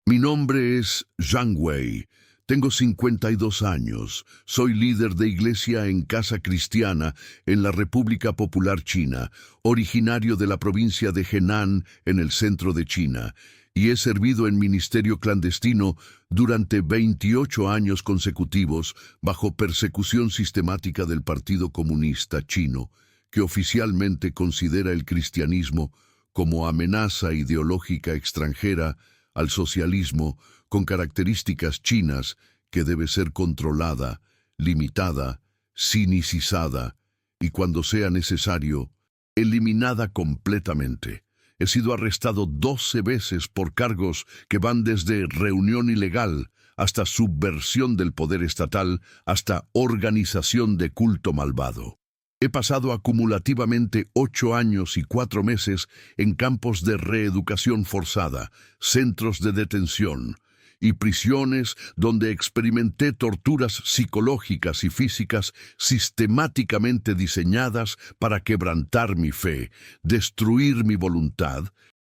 Mi nombre es Zhang Wei. Tengo 52 años. Soy líder de iglesia en Casa Cristiana en la República Popular China, originario de la provincia de Henan en el centro de China, y he servido en ministerio clandestino durante 28 años consecutivos bajo persecución sistemática del Partido Comunista Chino, que oficialmente considera el cristianismo como amenaza ideológica extranjera al socialismo con características chinas que debe ser controlada, limitada, cinicizada y, cuando sea necesario, eliminada completamente. He sido arrestado 12 veces por cargos que van desde reunión ilegal hasta subversión del poder estatal hasta organización de culto malvado. He pasado acumulativamente 8 años y 4 meses en campos de reeducación forzada, centros de detención y prisiones donde experimenté torturas psicológicas y físicas sistemáticamente diseñadas para quebrantar mi fe, destruir mi voluntad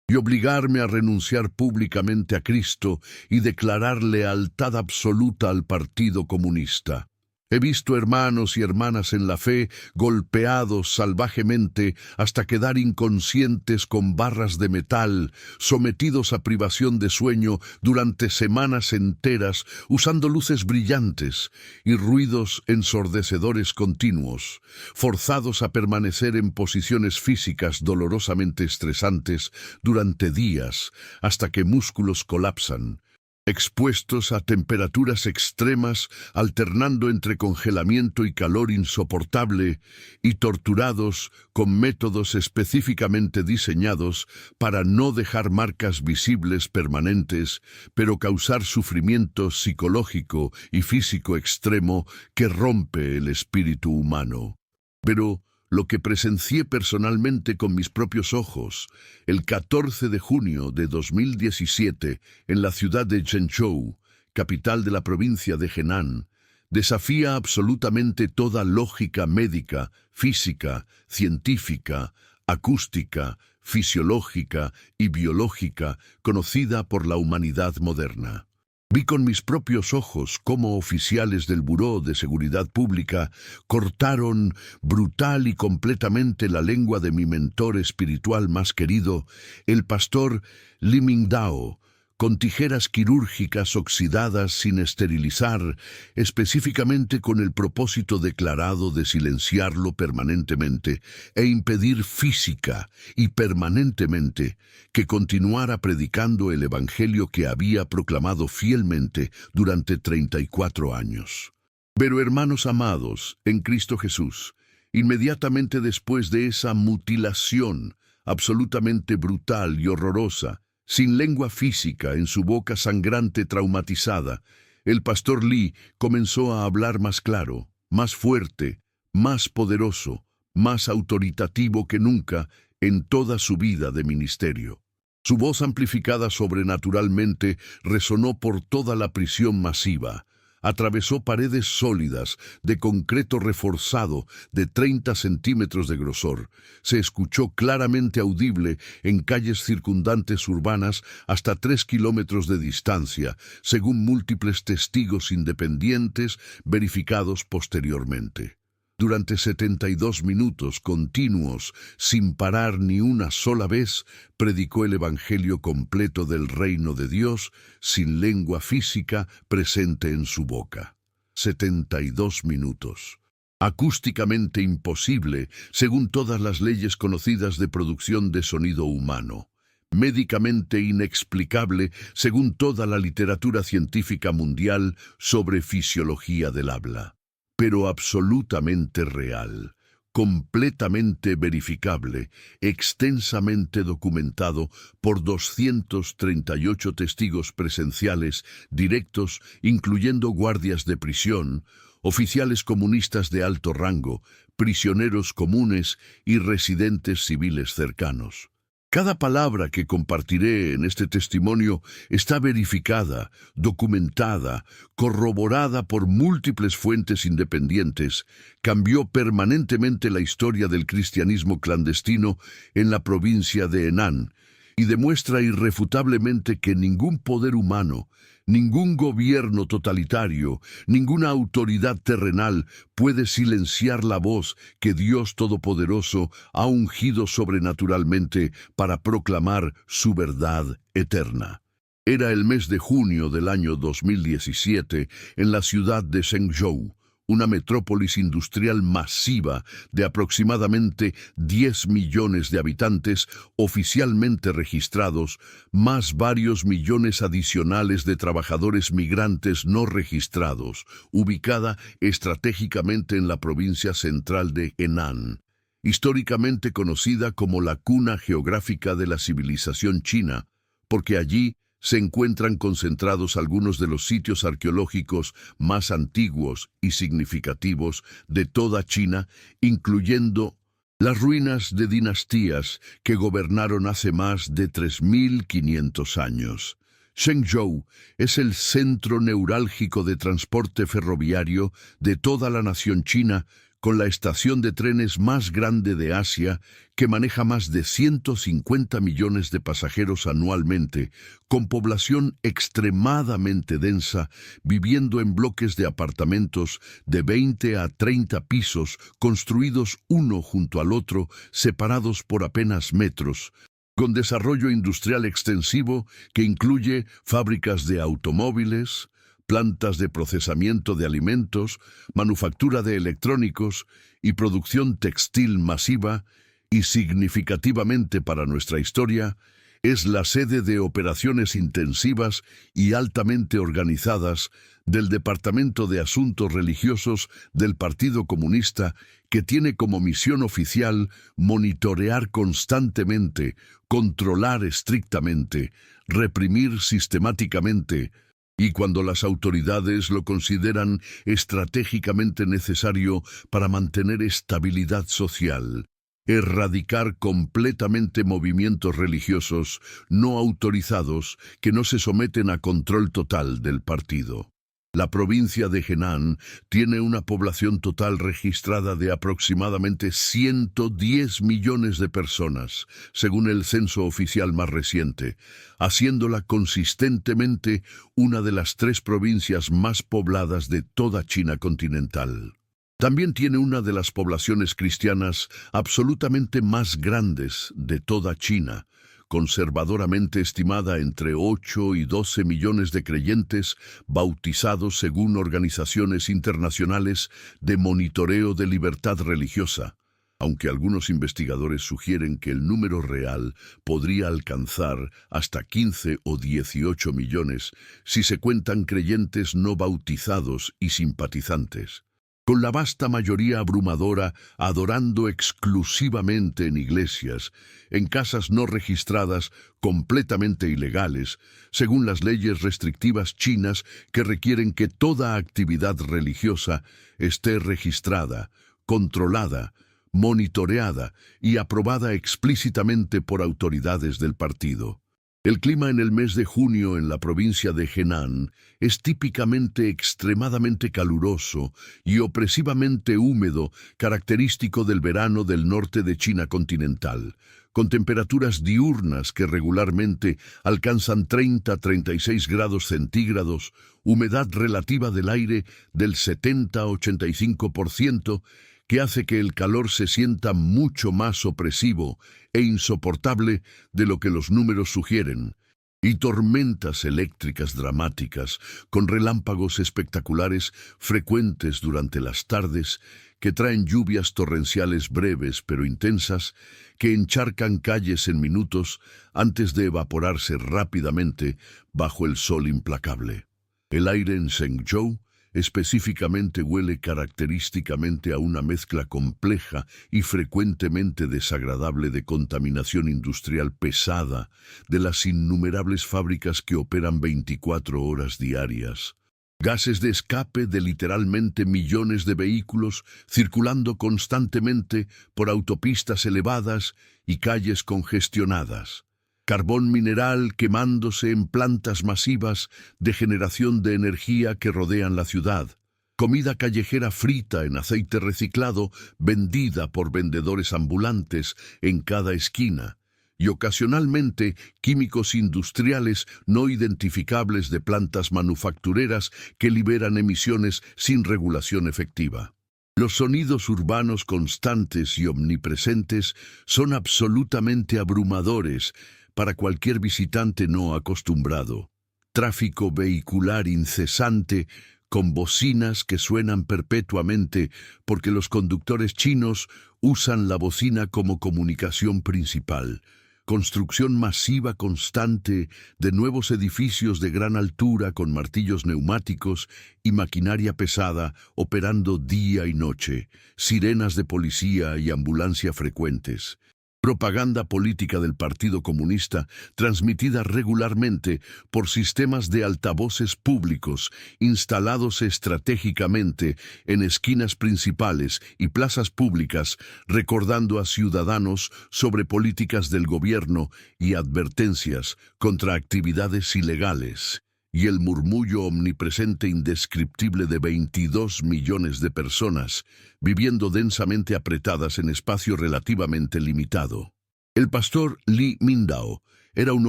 y obligarme a renunciar públicamente a Cristo y declarar lealtad absoluta al Partido Comunista. He visto hermanos y hermanas en la fe golpeados salvajemente hasta quedar inconscientes con barras de metal, sometidos a privación de sueño durante semanas enteras, usando luces brillantes y ruidos ensordecedores continuos, forzados a permanecer en posiciones físicas dolorosamente estresantes durante días hasta que músculos colapsan, expuestos a temperaturas extremas, alternando entre congelamiento y calor insoportable, y torturados con métodos específicamente diseñados para no dejar marcas visibles permanentes, pero causar sufrimiento psicológico y físico extremo que rompe el espíritu humano. Pero lo que presencié personalmente con mis propios ojos el 14 de junio de 2017 en la ciudad de Zhengzhou, capital de la provincia de Henan, desafía absolutamente toda lógica médica, física, científica, acústica, fisiológica y biológica conocida por la humanidad moderna. Vi con mis propios ojos cómo oficiales del Buró de Seguridad Pública cortaron brutal y completamente la lengua de mi mentor espiritual más querido, el pastor Li Mingdao, con tijeras quirúrgicas oxidadas sin esterilizar, específicamente con el propósito declarado de silenciarlo permanentemente e impedir física y permanentemente que continuara predicando el evangelio que había proclamado fielmente durante 34 años. Pero, hermanos amados, en Cristo Jesús, inmediatamente después de esa mutilación absolutamente brutal y horrorosa, sin lengua física en su boca sangrante traumatizada, el pastor Li comenzó a hablar más claro, más fuerte, más poderoso, más autoritativo que nunca en toda su vida de ministerio. Su voz amplificada sobrenaturalmente resonó por toda la prisión masiva. Atravesó paredes sólidas de concreto reforzado de 30 centímetros de grosor. Se escuchó claramente audible en calles circundantes urbanas hasta 3 kilómetros de distancia, según múltiples testigos independientes verificados posteriormente. Durante 72 minutos continuos, sin parar ni una sola vez, predicó el evangelio completo del reino de Dios, sin lengua física presente en su boca. 72 minutos. Acústicamente imposible, según todas las leyes conocidas de producción de sonido humano. Médicamente inexplicable, según toda la literatura científica mundial sobre fisiología del habla. Pero absolutamente real, completamente verificable, extensamente documentado por 238 testigos presenciales directos, incluyendo guardias de prisión, oficiales comunistas de alto rango, prisioneros comunes y residentes civiles cercanos. Cada palabra que compartiré en este testimonio está verificada, documentada, corroborada por múltiples fuentes independientes. Cambió permanentemente la historia del cristianismo clandestino en la provincia de Henan y demuestra irrefutablemente que ningún poder humano, ningún gobierno totalitario, ninguna autoridad terrenal puede silenciar la voz que Dios Todopoderoso ha ungido sobrenaturalmente para proclamar su verdad eterna. Era el mes de junio del año 2017 en la ciudad de Zhengzhou, una metrópolis industrial masiva de aproximadamente 10 millones de habitantes oficialmente registrados, más varios millones adicionales de trabajadores migrantes no registrados, ubicada estratégicamente en la provincia central de Henan, históricamente conocida como la cuna geográfica de la civilización china, porque allí se encuentran concentrados algunos de los sitios arqueológicos más antiguos y significativos de toda China, incluyendo las ruinas de dinastías que gobernaron hace más de 3.500 años. Zhengzhou es el centro neurálgico de transporte ferroviario de toda la nación china, con la estación de trenes más grande de Asia, que maneja más de 150 millones de pasajeros anualmente, con población extremadamente densa, viviendo en bloques de apartamentos de 20 a 30 pisos, construidos uno junto al otro, separados por apenas metros, con desarrollo industrial extensivo que incluye fábricas de automóviles, plantas de procesamiento de alimentos, manufactura de electrónicos y producción textil masiva, y significativamente para nuestra historia, es la sede de operaciones intensivas y altamente organizadas del Departamento de Asuntos Religiosos del Partido Comunista, que tiene como misión oficial monitorear constantemente, controlar estrictamente, reprimir sistemáticamente, y cuando las autoridades lo consideran estratégicamente necesario para mantener estabilidad social, erradicar completamente movimientos religiosos no autorizados que no se someten a control total del partido. La provincia de Henan tiene una población total registrada de aproximadamente 110 millones de personas, según el censo oficial más reciente, haciéndola consistentemente una de las 3 provincias más pobladas de toda China continental. También tiene una de las poblaciones cristianas absolutamente más grandes de toda China, conservadoramente estimada entre 8 y 12 millones de creyentes bautizados según organizaciones internacionales de monitoreo de libertad religiosa, aunque algunos investigadores sugieren que el número real podría alcanzar hasta 15 o 18 millones si se cuentan creyentes no bautizados y simpatizantes, con la vasta mayoría abrumadora adorando exclusivamente en iglesias, en casas no registradas completamente ilegales, según las leyes restrictivas chinas que requieren que toda actividad religiosa esté registrada, controlada, monitoreada y aprobada explícitamente por autoridades del partido. El clima en el mes de junio en la provincia de Henan es típicamente extremadamente caluroso y opresivamente húmedo, característico del verano del norte de China continental, con temperaturas diurnas que regularmente alcanzan 30 a 36 grados centígrados, humedad relativa del aire del 70 a 85%, que hace que el calor se sienta mucho más opresivo e insoportable de lo que los números sugieren, y tormentas eléctricas dramáticas, con relámpagos espectaculares frecuentes durante las tardes, que traen lluvias torrenciales breves pero intensas, que encharcan calles en minutos antes de evaporarse rápidamente bajo el sol implacable. El aire en Zhengzhou específicamente huele característicamente a una mezcla compleja y frecuentemente desagradable de contaminación industrial pesada de las innumerables fábricas que operan 24 horas diarias. Gases de escape de literalmente millones de vehículos circulando constantemente por autopistas elevadas y calles congestionadas. Carbón mineral quemándose en plantas masivas de generación de energía que rodean la ciudad, comida callejera frita en aceite reciclado vendida por vendedores ambulantes en cada esquina, y ocasionalmente químicos industriales no identificables de plantas manufactureras que liberan emisiones sin regulación efectiva. Los sonidos urbanos constantes y omnipresentes son absolutamente abrumadores para cualquier visitante no acostumbrado. Tráfico vehicular incesante, con bocinas que suenan perpetuamente porque los conductores chinos usan la bocina como comunicación principal. Construcción masiva constante de nuevos edificios de gran altura con martillos neumáticos y maquinaria pesada operando día y noche, sirenas de policía y ambulancia frecuentes. Propaganda política del Partido Comunista transmitida regularmente por sistemas de altavoces públicos instalados estratégicamente en esquinas principales y plazas públicas, recordando a ciudadanos sobre políticas del gobierno y advertencias contra actividades ilegales. Y el murmullo omnipresente indescriptible de 22 millones de personas viviendo densamente apretadas en espacio relativamente limitado. El pastor Li Mingdao era un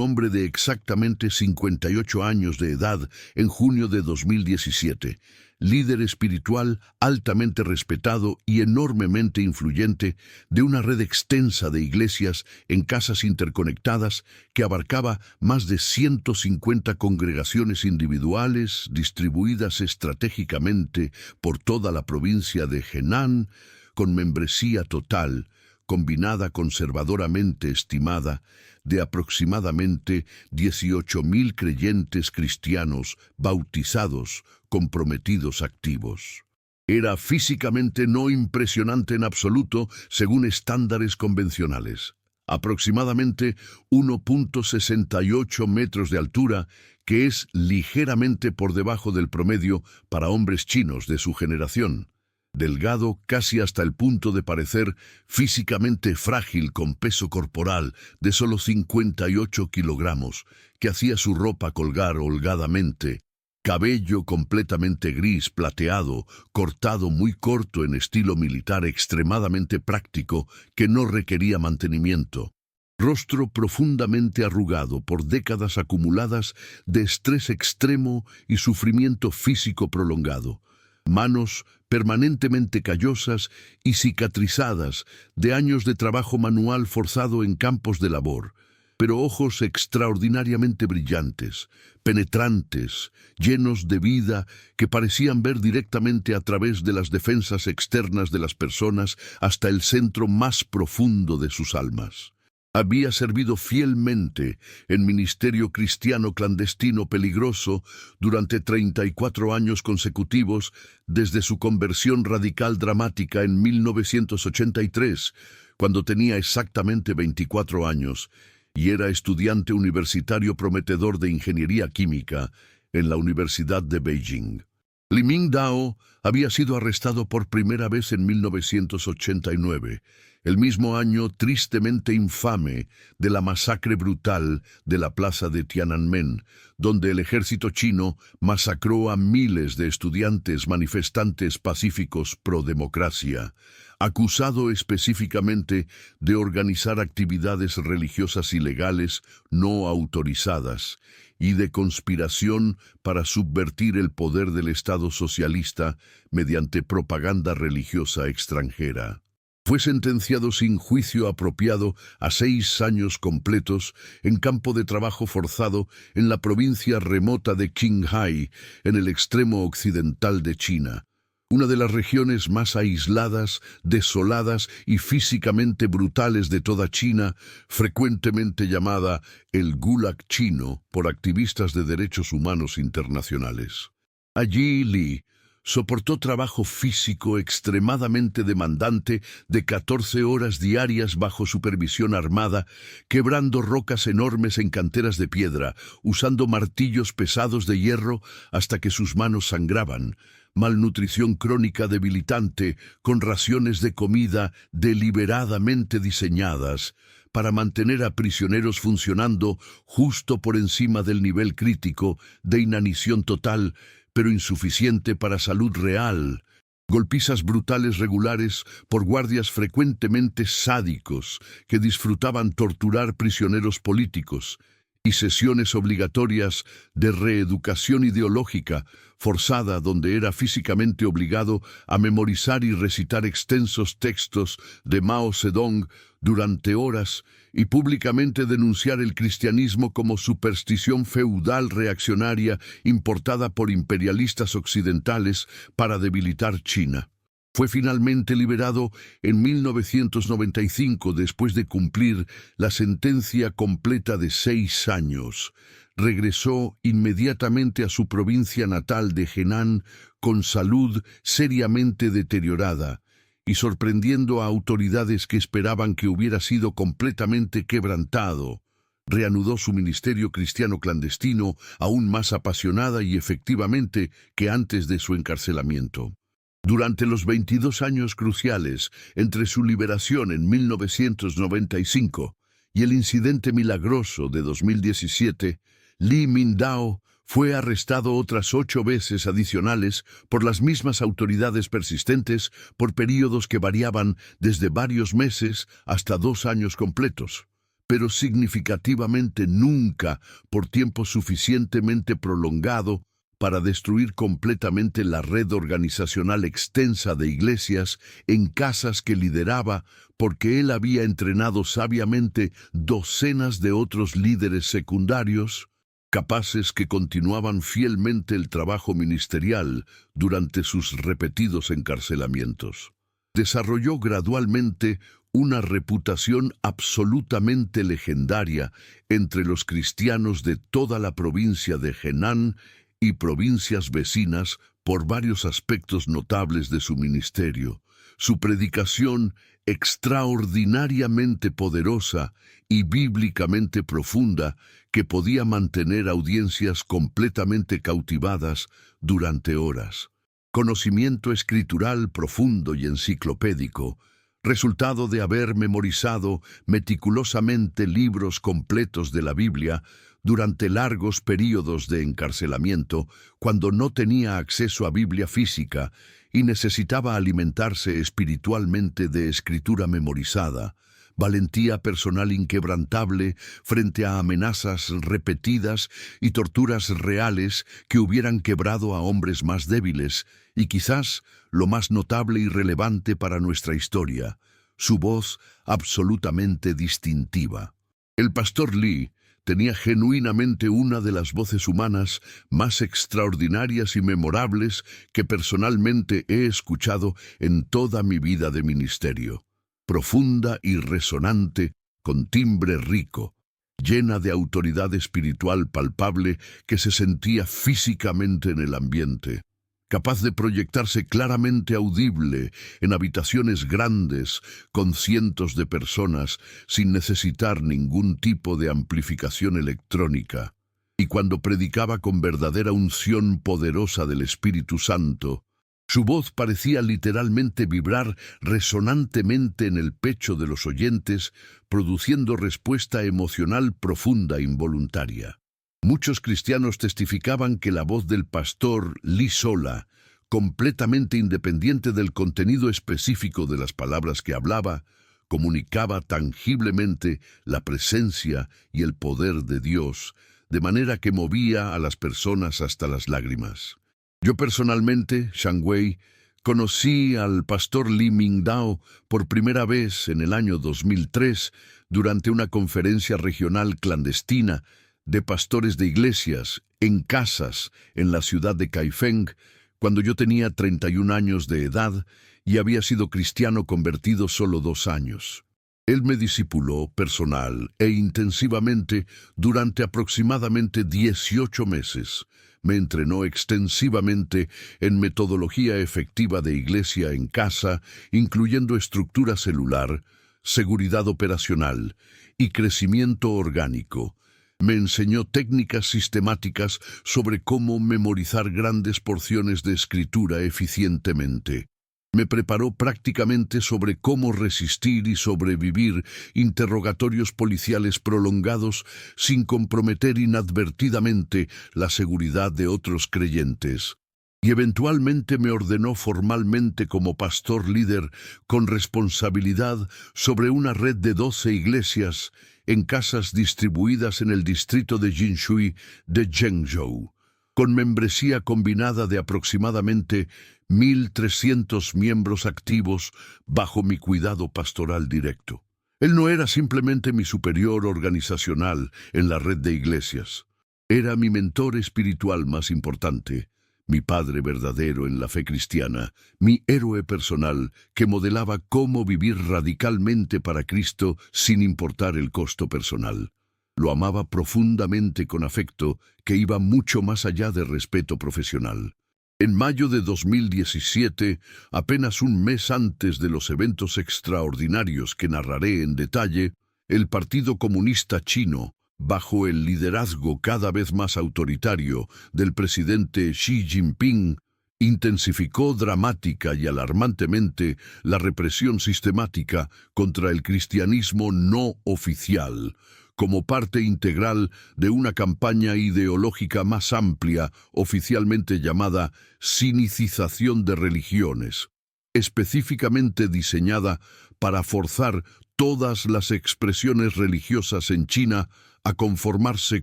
hombre de exactamente 58 años de edad en junio de 2017, líder espiritual altamente respetado y enormemente influyente de una red extensa de iglesias en casas interconectadas que abarcaba más de 150 congregaciones individuales distribuidas estratégicamente por toda la provincia de Henan, con membresía total, combinada conservadoramente estimada, de aproximadamente 18.000 creyentes cristianos bautizados, comprometidos activos. Era físicamente no impresionante en absoluto según estándares convencionales. Aproximadamente 1.68 metros de altura, que es ligeramente por debajo del promedio para hombres chinos de su generación. Delgado casi hasta el punto de parecer físicamente frágil con peso corporal de solo 58 kilogramos, que hacía su ropa colgar holgadamente. Cabello completamente gris plateado, cortado muy corto en estilo militar extremadamente práctico que no requería mantenimiento. Rostro profundamente arrugado por décadas acumuladas de estrés extremo y sufrimiento físico prolongado. Manos permanentemente callosas y cicatrizadas de años de trabajo manual forzado en campos de labor, pero ojos extraordinariamente brillantes, penetrantes, llenos de vida que parecían ver directamente a través de las defensas externas de las personas hasta el centro más profundo de sus almas. Había servido fielmente en ministerio cristiano clandestino peligroso durante 34 años consecutivos desde su conversión radical dramática en 1983, cuando tenía exactamente 24 años, y era estudiante universitario prometedor de ingeniería química en la Universidad de Beijing. Li Mingdao había sido arrestado por primera vez en 1989, el mismo año tristemente infame de la masacre brutal de la plaza de Tiananmen, donde el ejército chino masacró a miles de estudiantes manifestantes pacíficos pro democracia, acusado específicamente de organizar actividades religiosas ilegales no autorizadas y de conspiración para subvertir el poder del Estado socialista mediante propaganda religiosa extranjera. Fue sentenciado sin juicio apropiado a 6 años completos en campo de trabajo forzado en la provincia remota de Qinghai, en el extremo occidental de China, una de las regiones más aisladas, desoladas y físicamente brutales de toda China, frecuentemente llamada el Gulag chino por activistas de derechos humanos internacionales. Allí Li soportó trabajo físico extremadamente demandante de 14 horas diarias bajo supervisión armada, quebrando rocas enormes en canteras de piedra, usando martillos pesados de hierro hasta que sus manos sangraban, malnutrición crónica debilitante con raciones de comida deliberadamente diseñadas para mantener a prisioneros funcionando justo por encima del nivel crítico de inanición total, pero insuficiente para salud real, golpizas brutales regulares por guardias frecuentemente sádicos que disfrutaban torturar prisioneros políticos, y sesiones obligatorias de reeducación ideológica forzada donde era físicamente obligado a memorizar y recitar extensos textos de Mao Zedong durante horas y públicamente denunciar el cristianismo como superstición feudal reaccionaria importada por imperialistas occidentales para debilitar China. Fue finalmente liberado en 1995 después de cumplir la sentencia completa de 6 años. Regresó inmediatamente a su provincia natal de Henan con salud seriamente deteriorada y sorprendiendo a autoridades que esperaban que hubiera sido completamente quebrantado. Reanudó su ministerio cristiano clandestino aún más apasionada y efectivamente que antes de su encarcelamiento. Durante los 22 años cruciales entre su liberación en 1995 y el incidente milagroso de 2017, Lee Mingdao fue arrestado otras 8 veces adicionales por las mismas autoridades persistentes por períodos que variaban desde varios meses hasta 2 años completos, pero significativamente nunca por tiempo suficientemente prolongado para destruir completamente la red organizacional extensa de iglesias en casas que lideraba, porque él había entrenado sabiamente docenas de otros líderes secundarios, capaces que continuaban fielmente el trabajo ministerial durante sus repetidos encarcelamientos. Desarrolló gradualmente una reputación absolutamente legendaria entre los cristianos de toda la provincia de Henan y provincias vecinas por varios aspectos notables de su ministerio. Su predicación extraordinariamente poderosa y bíblicamente profunda que podía mantener audiencias completamente cautivadas durante horas. Conocimiento escritural profundo y enciclopédico, resultado de haber memorizado meticulosamente libros completos de la Biblia durante largos períodos de encarcelamiento, cuando no tenía acceso a Biblia física y necesitaba alimentarse espiritualmente de escritura memorizada, valentía personal inquebrantable frente a amenazas repetidas y torturas reales que hubieran quebrado a hombres más débiles, y quizás lo más notable y relevante para nuestra historia, su voz absolutamente distintiva. El pastor Lee tenía genuinamente una de las voces humanas más extraordinarias y memorables que personalmente he escuchado en toda mi vida de ministerio. Profunda y resonante, con timbre rico, llena de autoridad espiritual palpable que se sentía físicamente en el ambiente, capaz de proyectarse claramente audible en habitaciones grandes con cientos de personas sin necesitar ningún tipo de amplificación electrónica. Y cuando predicaba con verdadera unción poderosa del Espíritu Santo, su voz parecía literalmente vibrar resonantemente en el pecho de los oyentes, produciendo respuesta emocional profunda e involuntaria. Muchos cristianos testificaban que la voz del pastor Lee sola, completamente independiente del contenido específico de las palabras que hablaba, comunicaba tangiblemente la presencia y el poder de Dios, de manera que movía a las personas hasta las lágrimas. Yo personalmente, Shangwei, conocí al pastor Lee Mingdao por primera vez en el año 2003 durante una conferencia regional clandestina de pastores de iglesias en casas en la ciudad de Kaifeng, cuando yo tenía 31 años de edad y había sido cristiano convertido solo 2 años. Él me discipuló personal e intensivamente durante aproximadamente 18 meses. Me entrenó extensivamente en metodología efectiva de iglesia en casa, incluyendo estructura celular, seguridad operacional y crecimiento orgánico. Me enseñó técnicas sistemáticas sobre cómo memorizar grandes porciones de escritura eficientemente. Me preparó prácticamente sobre cómo resistir y sobrevivir interrogatorios policiales prolongados sin comprometer inadvertidamente la seguridad de otros creyentes. y eventualmente me ordenó formalmente como pastor líder con responsabilidad sobre una red de 12 iglesias en casas distribuidas en el distrito de Jinshui de Zhengzhou, con membresía combinada de aproximadamente 1.300 miembros activos bajo mi cuidado pastoral directo. Él no era simplemente mi superior organizacional en la red de iglesias. Era mi mentor espiritual más importante, mi padre verdadero en la fe cristiana, mi héroe personal que modelaba cómo vivir radicalmente para Cristo sin importar el costo personal. Lo amaba profundamente con afecto que iba mucho más allá de respeto profesional. En mayo de 2017, apenas un mes antes de los eventos extraordinarios que narraré en detalle, el Partido Comunista Chino, bajo el liderazgo cada vez más autoritario del presidente Xi Jinping, intensificó dramática y alarmantemente la represión sistemática contra el cristianismo no oficial, como parte integral de una campaña ideológica más amplia, oficialmente llamada sinicización de religiones, específicamente diseñada para forzar todas las expresiones religiosas en China a conformarse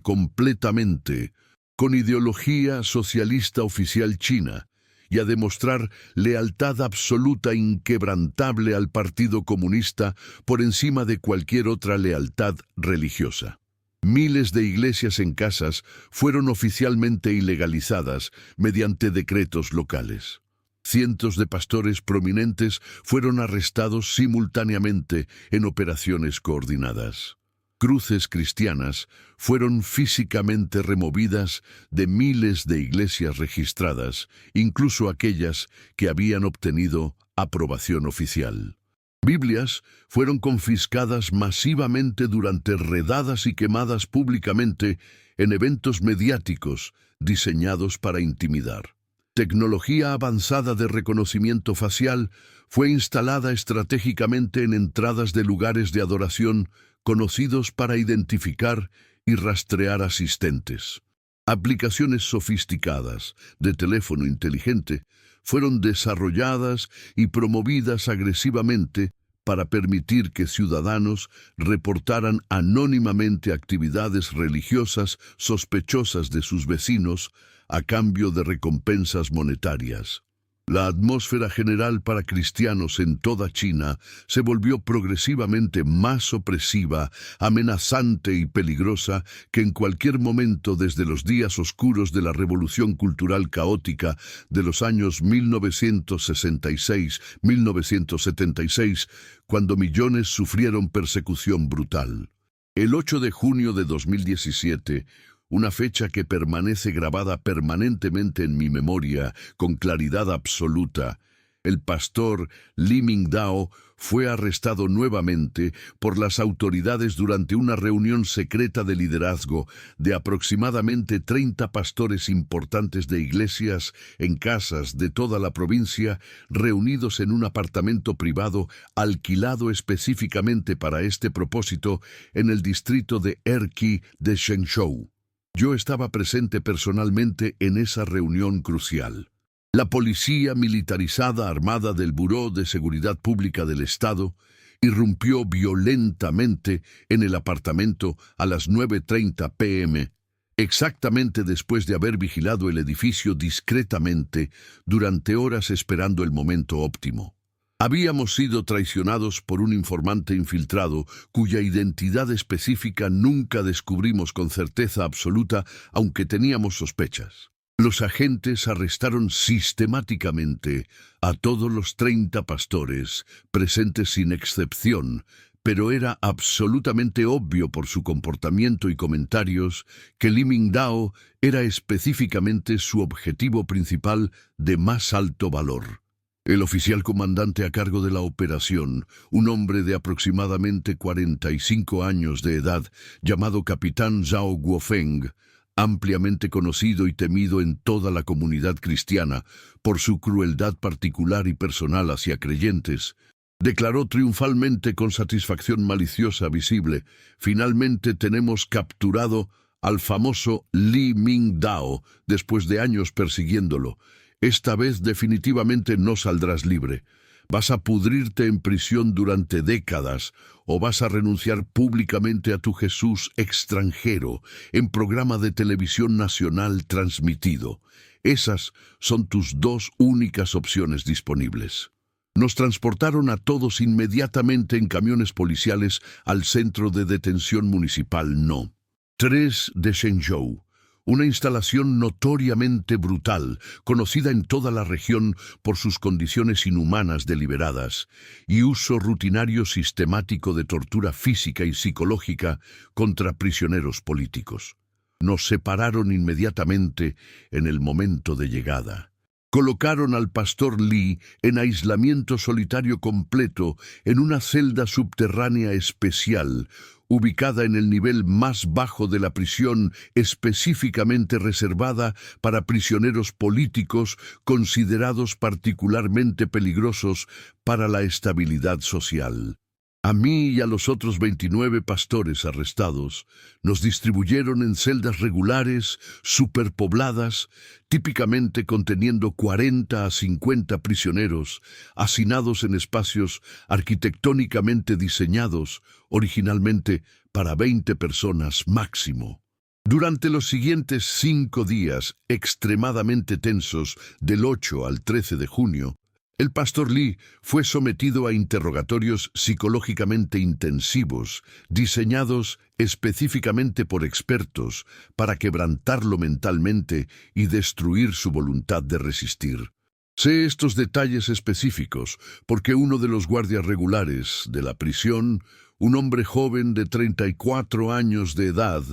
completamente con ideología socialista oficial china y a demostrar lealtad absoluta e inquebrantable al Partido Comunista por encima de cualquier otra lealtad religiosa. Miles de iglesias en casas fueron oficialmente ilegalizadas mediante decretos locales. Cientos de pastores prominentes fueron arrestados simultáneamente en operaciones coordinadas. Cruces cristianas fueron físicamente removidas de miles de iglesias registradas, incluso aquellas que habían obtenido aprobación oficial. Biblias fueron confiscadas masivamente durante redadas y quemadas públicamente en eventos mediáticos diseñados para intimidar. Tecnología avanzada de reconocimiento facial fue instalada estratégicamente en entradas de lugares de adoración conocidos para identificar y rastrear asistentes. Aplicaciones sofisticadas de teléfono inteligente fueron desarrolladas y promovidas agresivamente para permitir que ciudadanos reportaran anónimamente actividades religiosas sospechosas de sus vecinos a cambio de recompensas monetarias. La atmósfera general para cristianos en toda China se volvió progresivamente más opresiva, amenazante y peligrosa que en cualquier momento desde los días oscuros de la revolución cultural caótica de los años 1966-1976, cuando millones sufrieron persecución brutal. El 8 de junio de 2017, una fecha que permanece grabada permanentemente en mi memoria con claridad absoluta, el pastor Li Mingdao fue arrestado nuevamente por las autoridades durante una reunión secreta de liderazgo de aproximadamente 30 pastores importantes de iglesias en casas de toda la provincia, reunidos en un apartamento privado alquilado específicamente para este propósito en el distrito de Erqi de Zhengzhou. Yo estaba presente personalmente en esa reunión crucial. La policía militarizada armada del Buró de Seguridad Pública del Estado irrumpió violentamente en el apartamento a las 9:30 p.m., exactamente después de haber vigilado el edificio discretamente durante horas esperando el momento óptimo. Habíamos sido traicionados por un informante infiltrado cuya identidad específica nunca descubrimos con certeza absoluta, aunque teníamos sospechas. Los agentes arrestaron sistemáticamente a todos los 30 pastores, presentes sin excepción, pero era absolutamente obvio por su comportamiento y comentarios que Li Mingdao era específicamente su objetivo principal de más alto valor. El oficial comandante a cargo de la operación, un hombre de aproximadamente 45 años de edad, llamado Capitán Zhao Guofeng, ampliamente conocido y temido en toda la comunidad cristiana por su crueldad particular y personal hacia creyentes, declaró triunfalmente con satisfacción maliciosa visible: «Finalmente tenemos capturado al famoso Li Mingdao después de años persiguiéndolo. Esta vez definitivamente no saldrás libre. Vas a pudrirte en prisión durante décadas o vas a renunciar públicamente a tu Jesús extranjero en programa de televisión nacional transmitido. Esas son tus dos únicas opciones disponibles. Nos transportaron a todos inmediatamente en camiones policiales al centro de detención municipal No. 3 de Shenzhou. Una instalación notoriamente brutal, conocida en toda la región por sus condiciones inhumanas deliberadas y uso rutinario sistemático de tortura física y psicológica contra prisioneros políticos. Nos separaron inmediatamente en el momento de llegada. Colocaron al pastor Lee en aislamiento solitario completo en una celda subterránea especial, ubicada en el nivel más bajo de la prisión, específicamente reservada para prisioneros políticos considerados particularmente peligrosos para la estabilidad social. A mí y a los otros 29 pastores arrestados nos distribuyeron en celdas regulares, superpobladas, típicamente conteniendo 40 a 50 prisioneros, hacinados en espacios arquitectónicamente diseñados, originalmente para 20 personas máximo. Durante los siguientes 5 días extremadamente tensos, del 8 al 13 de junio, el pastor Lee fue sometido a interrogatorios psicológicamente intensivos, diseñados específicamente por expertos para quebrantarlo mentalmente y destruir su voluntad de resistir. Sé estos detalles específicos porque uno de los guardias regulares de la prisión, un hombre joven de 34 años de edad,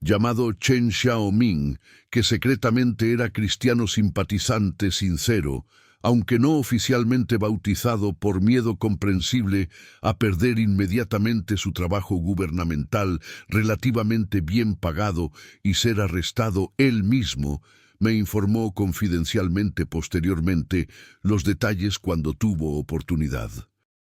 llamado Chen Xiaoming, que secretamente era cristiano simpatizante sincero, aunque no oficialmente bautizado por miedo comprensible a perder inmediatamente su trabajo gubernamental relativamente bien pagado y ser arrestado él mismo, me informó confidencialmente posteriormente los detalles cuando tuvo oportunidad.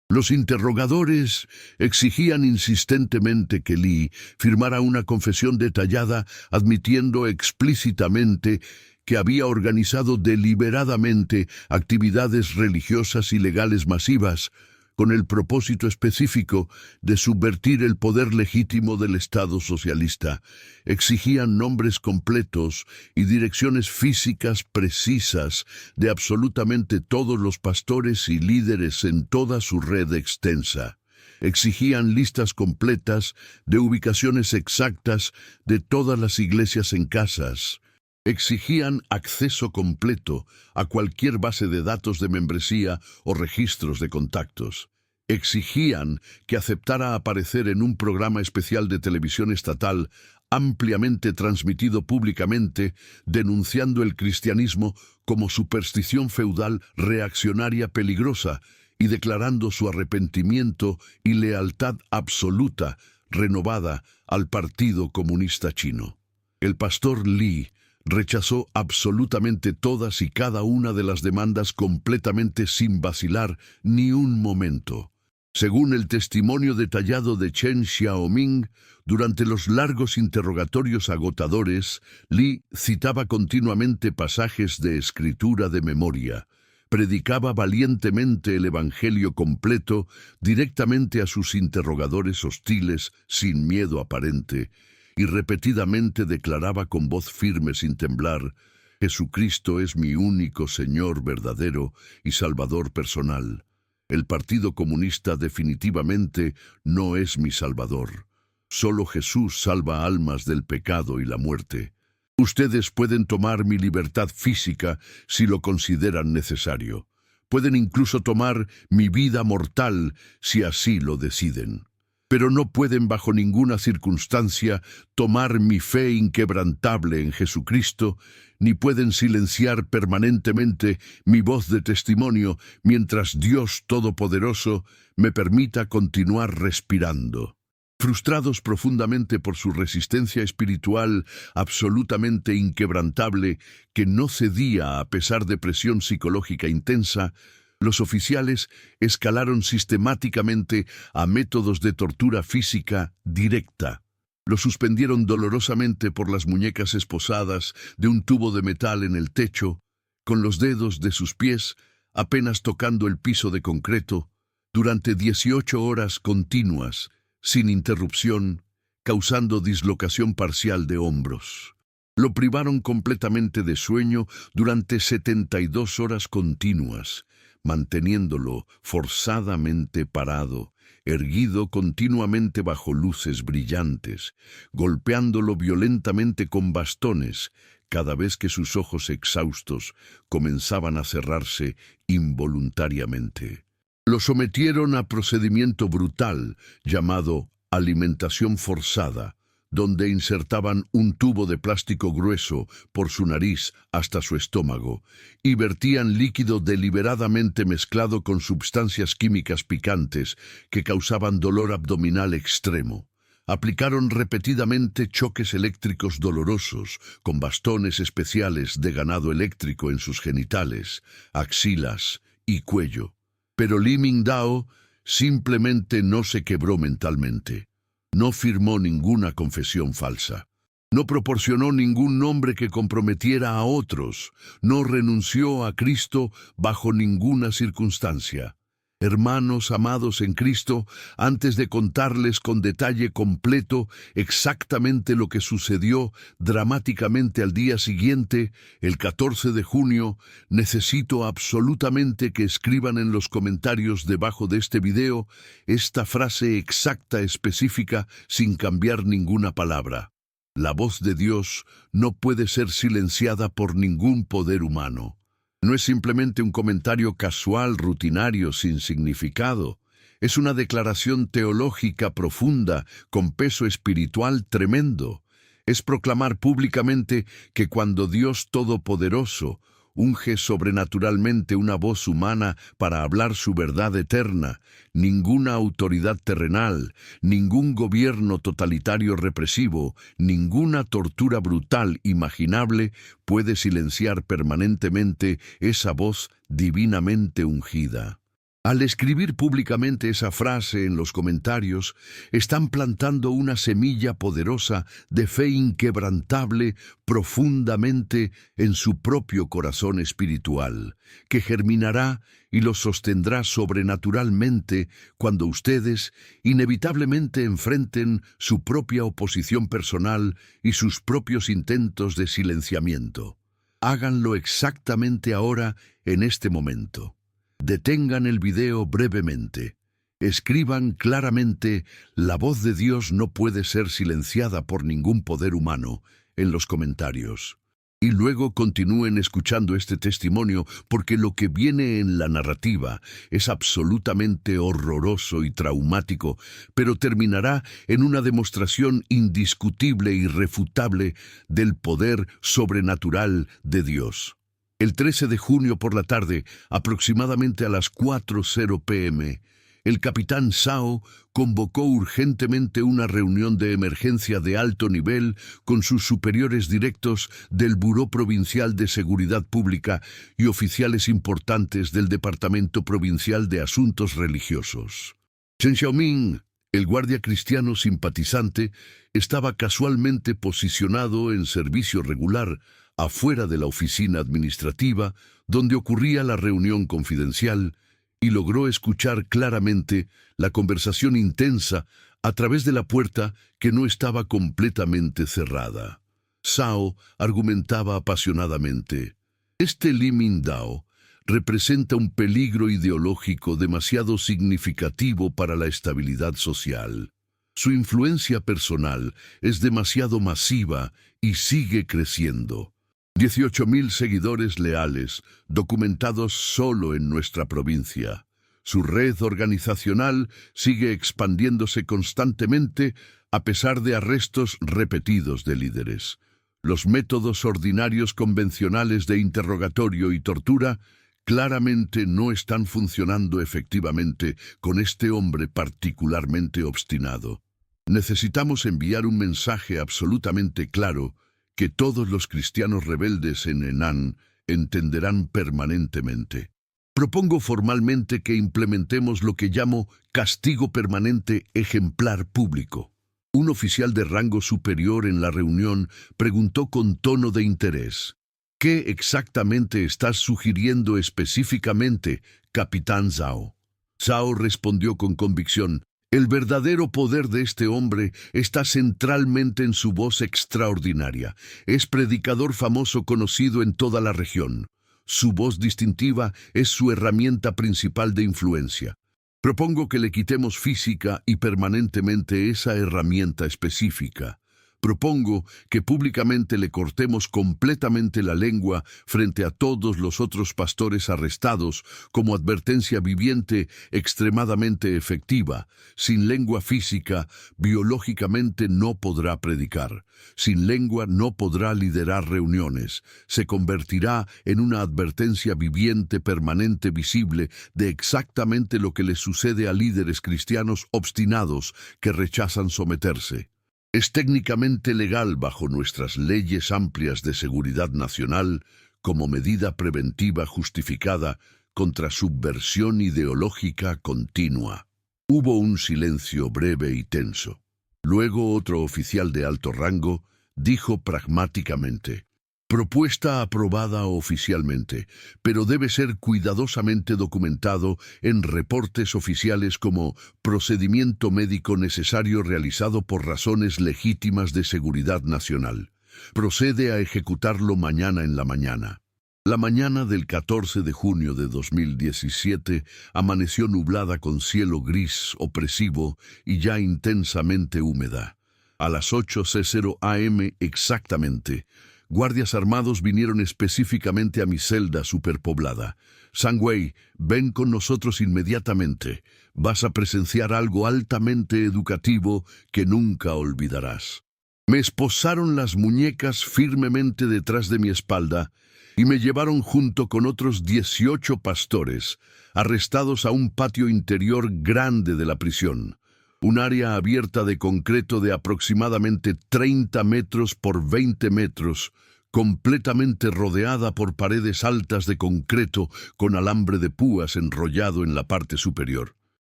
Los interrogadores exigían insistentemente que Lee firmara una confesión detallada admitiendo explícitamente que había organizado deliberadamente actividades religiosas ilegales masivas con el propósito específico de subvertir el poder legítimo del Estado socialista. Exigían nombres completos y direcciones físicas precisas de absolutamente todos los pastores y líderes en toda su red extensa. Exigían listas completas de ubicaciones exactas de todas las iglesias en casas. Exigían acceso completo a cualquier base de datos de membresía o registros de contactos. Exigían que aceptara aparecer en un programa especial de televisión estatal ampliamente transmitido públicamente, denunciando el cristianismo como superstición feudal reaccionaria peligrosa y declarando su arrepentimiento y lealtad absoluta, renovada, al Partido Comunista Chino. El pastor Lee rechazó absolutamente todas y cada una de las demandas completamente sin vacilar ni un momento. Según el testimonio detallado de Chen Xiaoming, durante los largos interrogatorios agotadores, Lee citaba continuamente pasajes de escritura de memoria. Predicaba valientemente el Evangelio completo directamente a sus interrogadores hostiles sin miedo aparente, y repetidamente declaraba con voz firme sin temblar: Jesucristo es mi único Señor verdadero y Salvador personal. El Partido Comunista definitivamente no es mi Salvador. Solo Jesús salva almas del pecado y la muerte. Ustedes pueden tomar mi libertad física si lo consideran necesario. Pueden incluso tomar mi vida mortal si así lo deciden. Pero no pueden bajo ninguna circunstancia tomar mi fe inquebrantable en Jesucristo, ni pueden silenciar permanentemente mi voz de testimonio mientras Dios Todopoderoso me permita continuar respirando. Frustrados profundamente por su resistencia espiritual absolutamente inquebrantable, que no cedía a pesar de presión psicológica intensa, los oficiales escalaron sistemáticamente a métodos de tortura física directa. Lo suspendieron dolorosamente por las muñecas esposadas de un tubo de metal en el techo, con los dedos de sus pies apenas tocando el piso de concreto, durante 18 horas continuas, sin interrupción, causando dislocación parcial de hombros. Lo privaron completamente de sueño durante 72 horas continuas, manteniéndolo forzadamente parado, erguido continuamente bajo luces brillantes, golpeándolo violentamente con bastones cada vez que sus ojos exhaustos comenzaban a cerrarse involuntariamente. Lo sometieron a procedimiento brutal llamado alimentación forzada, donde insertaban un tubo de plástico grueso por su nariz hasta su estómago y vertían líquido deliberadamente mezclado con sustancias químicas picantes que causaban dolor abdominal extremo. Aplicaron repetidamente choques eléctricos dolorosos con bastones especiales de ganado eléctrico en sus genitales, axilas y cuello. Pero Lee Mingdao simplemente no se quebró mentalmente. No firmó ninguna confesión falsa. No proporcionó ningún nombre que comprometiera a otros. No renunció a Cristo bajo ninguna circunstancia. Hermanos amados en Cristo, antes de contarles con detalle completo exactamente lo que sucedió dramáticamente al día siguiente, el 14 de junio, necesito absolutamente que escriban en los comentarios debajo de este video esta frase exacta específica sin cambiar ninguna palabra. La voz de Dios no puede ser silenciada por ningún poder humano. No es simplemente un comentario casual, rutinario, sin significado. Es una declaración teológica profunda, con peso espiritual tremendo. Es proclamar públicamente que cuando Dios Todopoderoso unge sobrenaturalmente una voz humana para hablar su verdad eterna, ninguna autoridad terrenal, ningún gobierno totalitario represivo, ninguna tortura brutal imaginable puede silenciar permanentemente esa voz divinamente ungida. Al escribir públicamente esa frase en los comentarios, están plantando una semilla poderosa de fe inquebrantable profundamente en su propio corazón espiritual, que germinará y los sostendrá sobrenaturalmente cuando ustedes inevitablemente enfrenten su propia oposición personal y sus propios intentos de silenciamiento. Háganlo exactamente ahora, en este momento. Detengan el video brevemente. Escriban claramente «La voz de Dios no puede ser silenciada por ningún poder humano» en los comentarios. Y luego continúen escuchando este testimonio porque lo que viene en la narrativa es absolutamente horroroso y traumático, pero terminará en una demostración indiscutible e irrefutable del poder sobrenatural de Dios. El 13 de junio por la tarde, aproximadamente a las 4:00 p.m., el capitán Zhao convocó urgentemente una reunión de emergencia de alto nivel con sus superiores directos del Buró Provincial de Seguridad Pública y oficiales importantes del Departamento Provincial de Asuntos Religiosos. Chen Xiaoming, el guardia cristiano simpatizante, estaba casualmente posicionado en servicio regular afuera de la oficina administrativa donde ocurría la reunión confidencial y logró escuchar claramente la conversación intensa a través de la puerta que no estaba completamente cerrada. Zhao argumentaba apasionadamente. Este Lee Mingdao representa un peligro ideológico demasiado significativo para la estabilidad social. Su influencia personal es demasiado masiva y sigue creciendo. 18.000 seguidores leales, documentados solo en nuestra provincia. Su red organizacional sigue expandiéndose constantemente a pesar de arrestos repetidos de líderes. Los métodos ordinarios convencionales de interrogatorio y tortura claramente no están funcionando efectivamente con este hombre particularmente obstinado. Necesitamos enviar un mensaje absolutamente claro que todos los cristianos rebeldes en Henan entenderán permanentemente. Propongo formalmente que implementemos lo que llamo castigo permanente ejemplar público. Un oficial de rango superior en la reunión preguntó con tono de interés. ¿Qué exactamente estás sugiriendo específicamente, Capitán Zhao? Zhao respondió con convicción. El verdadero poder de este hombre está centralmente en su voz extraordinaria. Es predicador famoso conocido en toda la región. Su voz distintiva es su herramienta principal de influencia. Propongo que le quitemos física y permanentemente esa herramienta específica. Propongo que públicamente le cortemos completamente la lengua frente a todos los otros pastores arrestados como advertencia viviente extremadamente efectiva. Sin lengua física, biológicamente no podrá predicar. Sin lengua no podrá liderar reuniones. Se convertirá en una advertencia viviente permanente visible de exactamente lo que le sucede a líderes cristianos obstinados que rechazan someterse. Es técnicamente legal bajo nuestras leyes amplias de seguridad nacional como medida preventiva justificada contra subversión ideológica continua. Hubo un silencio breve y tenso. Luego otro oficial de alto rango dijo pragmáticamente: propuesta aprobada oficialmente, pero debe ser cuidadosamente documentado en reportes oficiales como procedimiento médico necesario realizado por razones legítimas de seguridad nacional. Procede a ejecutarlo mañana en la mañana. La mañana del 14 de junio de 2017 amaneció nublada con cielo gris opresivo y ya intensamente húmeda. A las 8:00 am exactamente, guardias armados vinieron específicamente a mi celda superpoblada. Zhangwei, ven con nosotros inmediatamente. Vas a presenciar algo altamente educativo que nunca olvidarás. Me esposaron las muñecas firmemente detrás de mi espalda y me llevaron junto con otros 18 pastores, arrestados a un patio interior grande de la prisión. Un área abierta de concreto de aproximadamente 30 metros por 20 metros, completamente rodeada por paredes altas de concreto con alambre de púas enrollado en la parte superior.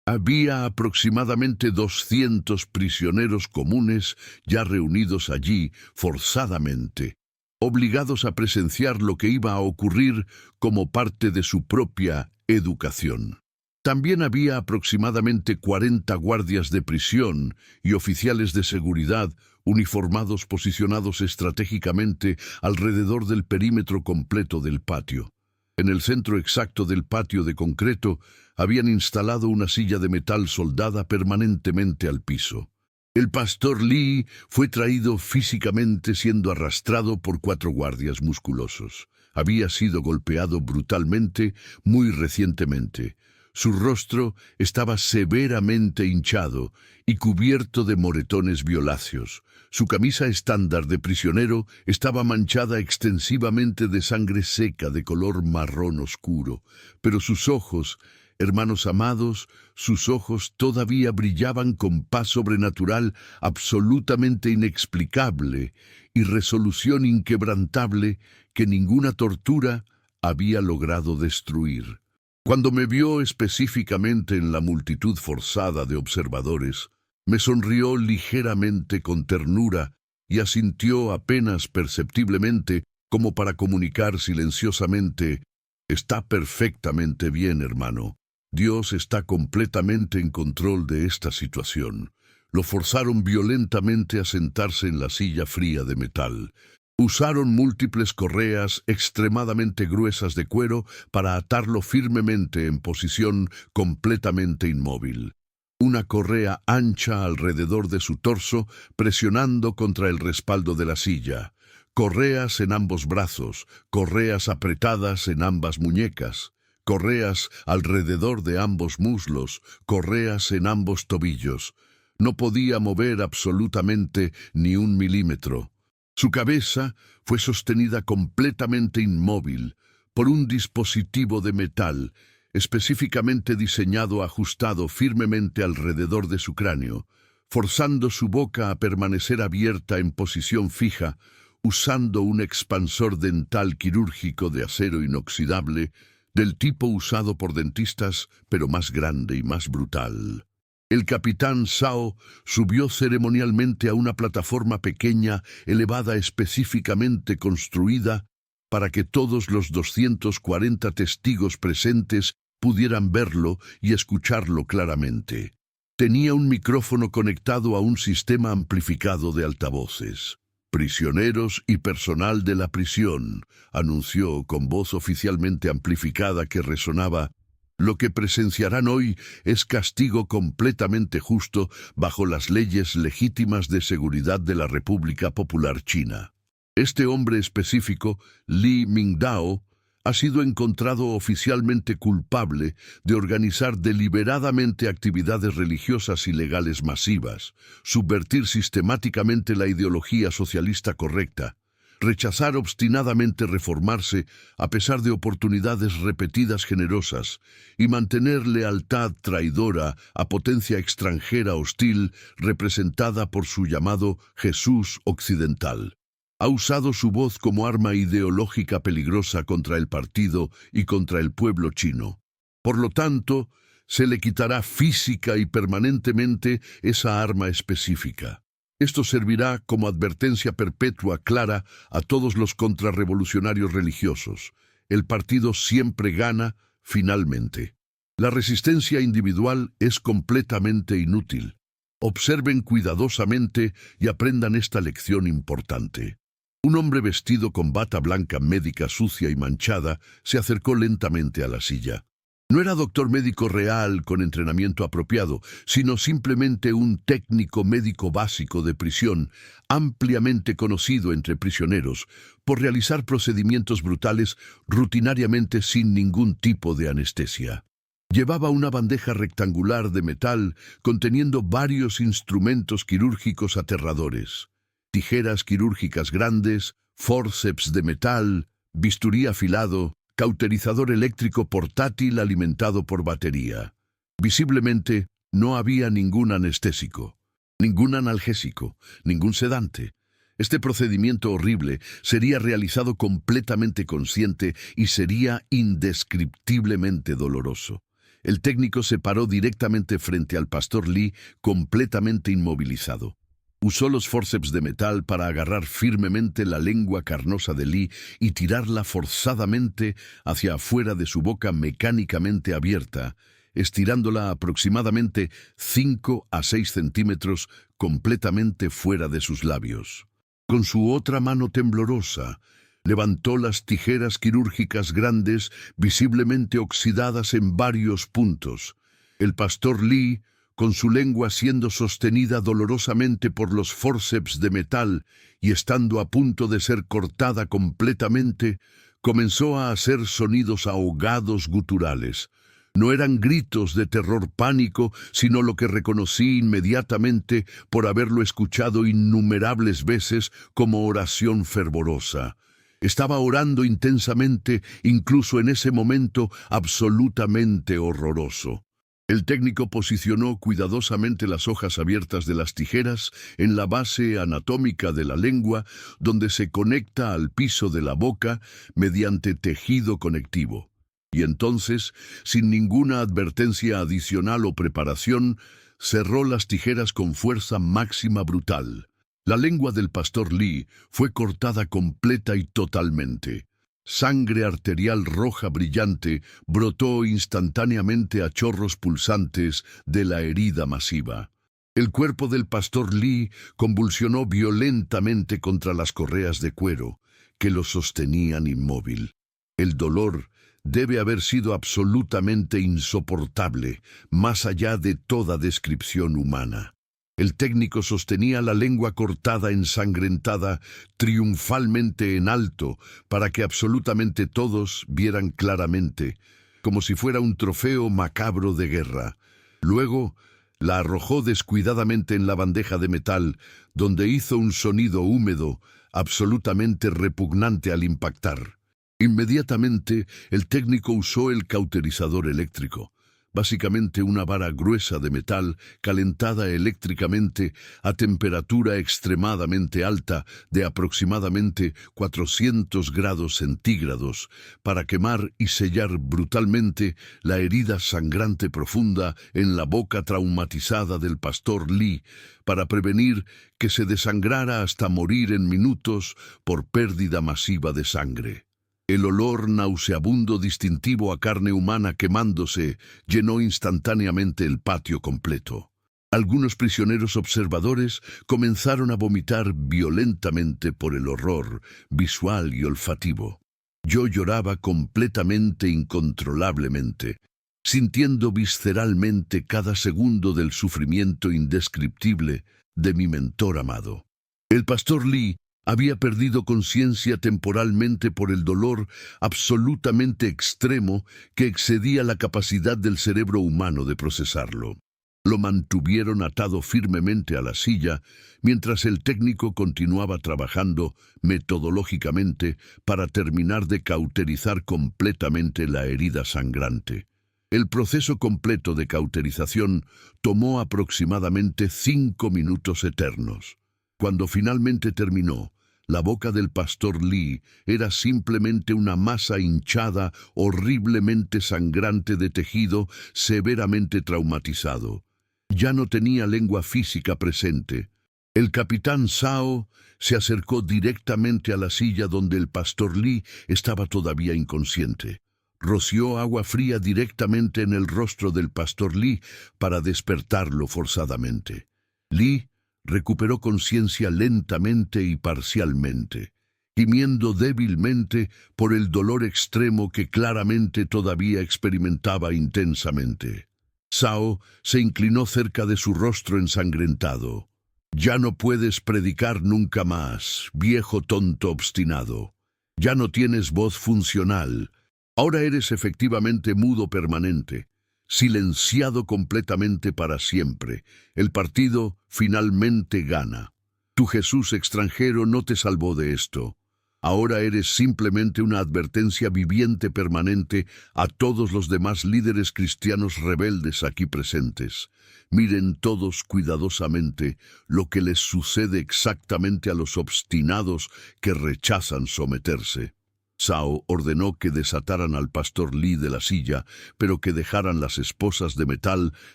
Había aproximadamente 200 prisioneros comunes ya reunidos allí forzadamente, obligados a presenciar lo que iba a ocurrir como parte de su propia educación. También había aproximadamente 40 guardias de prisión y oficiales de seguridad uniformados posicionados estratégicamente alrededor del perímetro completo del patio. En el centro exacto del patio de concreto habían instalado una silla de metal soldada permanentemente al piso. El pastor Lee fue traído físicamente siendo arrastrado por 4 guardias musculosos. Había sido golpeado brutalmente muy recientemente. Su rostro estaba severamente hinchado y cubierto de moretones violáceos. Su camisa estándar de prisionero estaba manchada extensivamente de sangre seca de color marrón oscuro, pero sus ojos, hermanos amados, sus ojos todavía brillaban con paz sobrenatural absolutamente inexplicable y resolución inquebrantable que ninguna tortura había logrado destruir. Cuando me vio específicamente en la multitud forzada de observadores, me sonrió ligeramente con ternura y asintió apenas perceptiblemente como para comunicar silenciosamente: «Está perfectamente bien, hermano. Dios está completamente en control de esta situación». Lo forzaron violentamente a sentarse en la silla fría de metal. Usaron múltiples correas extremadamente gruesas de cuero para atarlo firmemente en posición completamente inmóvil. Una correa ancha alrededor de su torso, presionando contra el respaldo de la silla. Correas en ambos brazos, correas apretadas en ambas muñecas. Correas alrededor de ambos muslos, correas en ambos tobillos. No podía mover absolutamente ni un milímetro. Su cabeza fue sostenida completamente inmóvil por un dispositivo de metal específicamente diseñado ajustado firmemente alrededor de su cráneo, forzando su boca a permanecer abierta en posición fija, usando un expansor dental quirúrgico de acero inoxidable del tipo usado por dentistas, pero más grande y más brutal. El capitán Zhao subió ceremonialmente a una plataforma pequeña, elevada específicamente construida para que todos los 240 testigos presentes pudieran verlo y escucharlo claramente. Tenía un micrófono conectado a un sistema amplificado de altavoces. «Prisioneros y personal de la prisión», anunció con voz oficialmente amplificada que resonaba, «lo que presenciarán hoy es castigo completamente justo bajo las leyes legítimas de seguridad de la República Popular China». Este hombre específico, Li Mingdao, ha sido encontrado oficialmente culpable de organizar deliberadamente actividades religiosas ilegales masivas, subvertir sistemáticamente la ideología socialista correcta, rechazar obstinadamente reformarse a pesar de oportunidades repetidas generosas y mantener lealtad traidora a potencia extranjera hostil representada por su llamado Jesús occidental. Ha usado su voz como arma ideológica peligrosa contra el partido y contra el pueblo chino. Por lo tanto, se le quitará física y permanentemente esa arma específica. Esto servirá como advertencia perpetua clara a todos los contrarrevolucionarios religiosos. El partido siempre gana, finalmente. La resistencia individual es completamente inútil. Observen cuidadosamente y aprendan esta lección importante. Un hombre vestido con bata blanca médica sucia y manchada se acercó lentamente a la silla. No era doctor médico real con entrenamiento apropiado, sino simplemente un técnico médico básico de prisión, ampliamente conocido entre prisioneros, por realizar procedimientos brutales rutinariamente sin ningún tipo de anestesia. Llevaba una bandeja rectangular de metal conteniendo varios instrumentos quirúrgicos aterradores. Tijeras quirúrgicas grandes, fórceps de metal, bisturí afilado, cauterizador eléctrico portátil alimentado por batería. Visiblemente, no había ningún anestésico, ningún analgésico, ningún sedante. Este procedimiento horrible sería realizado completamente consciente y sería indescriptiblemente doloroso. El técnico se paró directamente frente al pastor Li, completamente inmovilizado. Usó los fórceps de metal para agarrar firmemente la lengua carnosa de Li y tirarla forzadamente hacia afuera de su boca mecánicamente abierta, estirándola aproximadamente 5 a 6 centímetros completamente fuera de sus labios. Con su otra mano temblorosa, levantó las tijeras quirúrgicas grandes, visiblemente oxidadas en varios puntos. El pastor Li, con su lengua siendo sostenida dolorosamente por los fórceps de metal y estando a punto de ser cortada completamente, comenzó a hacer sonidos ahogados guturales. No eran gritos de terror pánico, sino lo que reconocí inmediatamente por haberlo escuchado innumerables veces como oración fervorosa. Estaba orando intensamente, incluso en ese momento absolutamente horroroso. El técnico posicionó cuidadosamente las hojas abiertas de las tijeras en la base anatómica de la lengua, donde se conecta al piso de la boca mediante tejido conectivo. Y entonces, sin ninguna advertencia adicional o preparación, cerró las tijeras con fuerza máxima brutal. La lengua del pastor Li fue cortada completa y totalmente. Sangre arterial roja brillante brotó instantáneamente a chorros pulsantes de la herida masiva. El cuerpo del pastor Li convulsionó violentamente contra las correas de cuero que lo sostenían inmóvil. El dolor debe haber sido absolutamente insoportable, más allá de toda descripción humana. El técnico sostenía la lengua cortada ensangrentada triunfalmente en alto para que absolutamente todos vieran claramente, como si fuera un trofeo macabro de guerra. Luego la arrojó descuidadamente en la bandeja de metal, donde hizo un sonido húmedo, absolutamente repugnante al impactar. Inmediatamente el técnico usó el cauterizador eléctrico. Básicamente una vara gruesa de metal calentada eléctricamente a temperatura extremadamente alta de aproximadamente 400 grados centígrados para quemar y sellar brutalmente la herida sangrante profunda en la boca traumatizada del pastor Li para prevenir que se desangrara hasta morir en minutos por pérdida masiva de sangre. El olor nauseabundo distintivo a carne humana quemándose llenó instantáneamente el patio completo. Algunos prisioneros observadores comenzaron a vomitar violentamente por el horror visual y olfativo. Yo lloraba completamente incontrolablemente, sintiendo visceralmente cada segundo del sufrimiento indescriptible de mi mentor amado. El pastor Lee había perdido conciencia temporalmente por el dolor absolutamente extremo que excedía la capacidad del cerebro humano de procesarlo. Lo mantuvieron atado firmemente a la silla mientras el técnico continuaba trabajando metodológicamente para terminar de cauterizar completamente la herida sangrante. El proceso completo de cauterización tomó aproximadamente 5 minutos eternos. Cuando finalmente terminó, la boca del pastor Lee era simplemente una masa hinchada, horriblemente sangrante de tejido severamente traumatizado. Ya no tenía lengua física presente. El capitán Zhao se acercó directamente a la silla donde el pastor Lee estaba todavía inconsciente. Roció agua fría directamente en el rostro del pastor Lee para despertarlo forzadamente. Lee recuperó conciencia lentamente y parcialmente, gimiendo débilmente por el dolor extremo que claramente todavía experimentaba intensamente. Zhao se inclinó cerca de su rostro ensangrentado. «Ya no puedes predicar nunca más, viejo tonto obstinado. Ya no tienes voz funcional. Ahora eres efectivamente mudo permanente, silenciado completamente para siempre. El partido finalmente gana. Tu Jesús extranjero no te salvó de esto. Ahora eres simplemente una advertencia viviente permanente a todos los demás líderes cristianos rebeldes aquí presentes. Miren todos cuidadosamente lo que les sucede exactamente a los obstinados que rechazan someterse». Zhao ordenó que desataran al pastor Lee de la silla, pero que dejaran las esposas de metal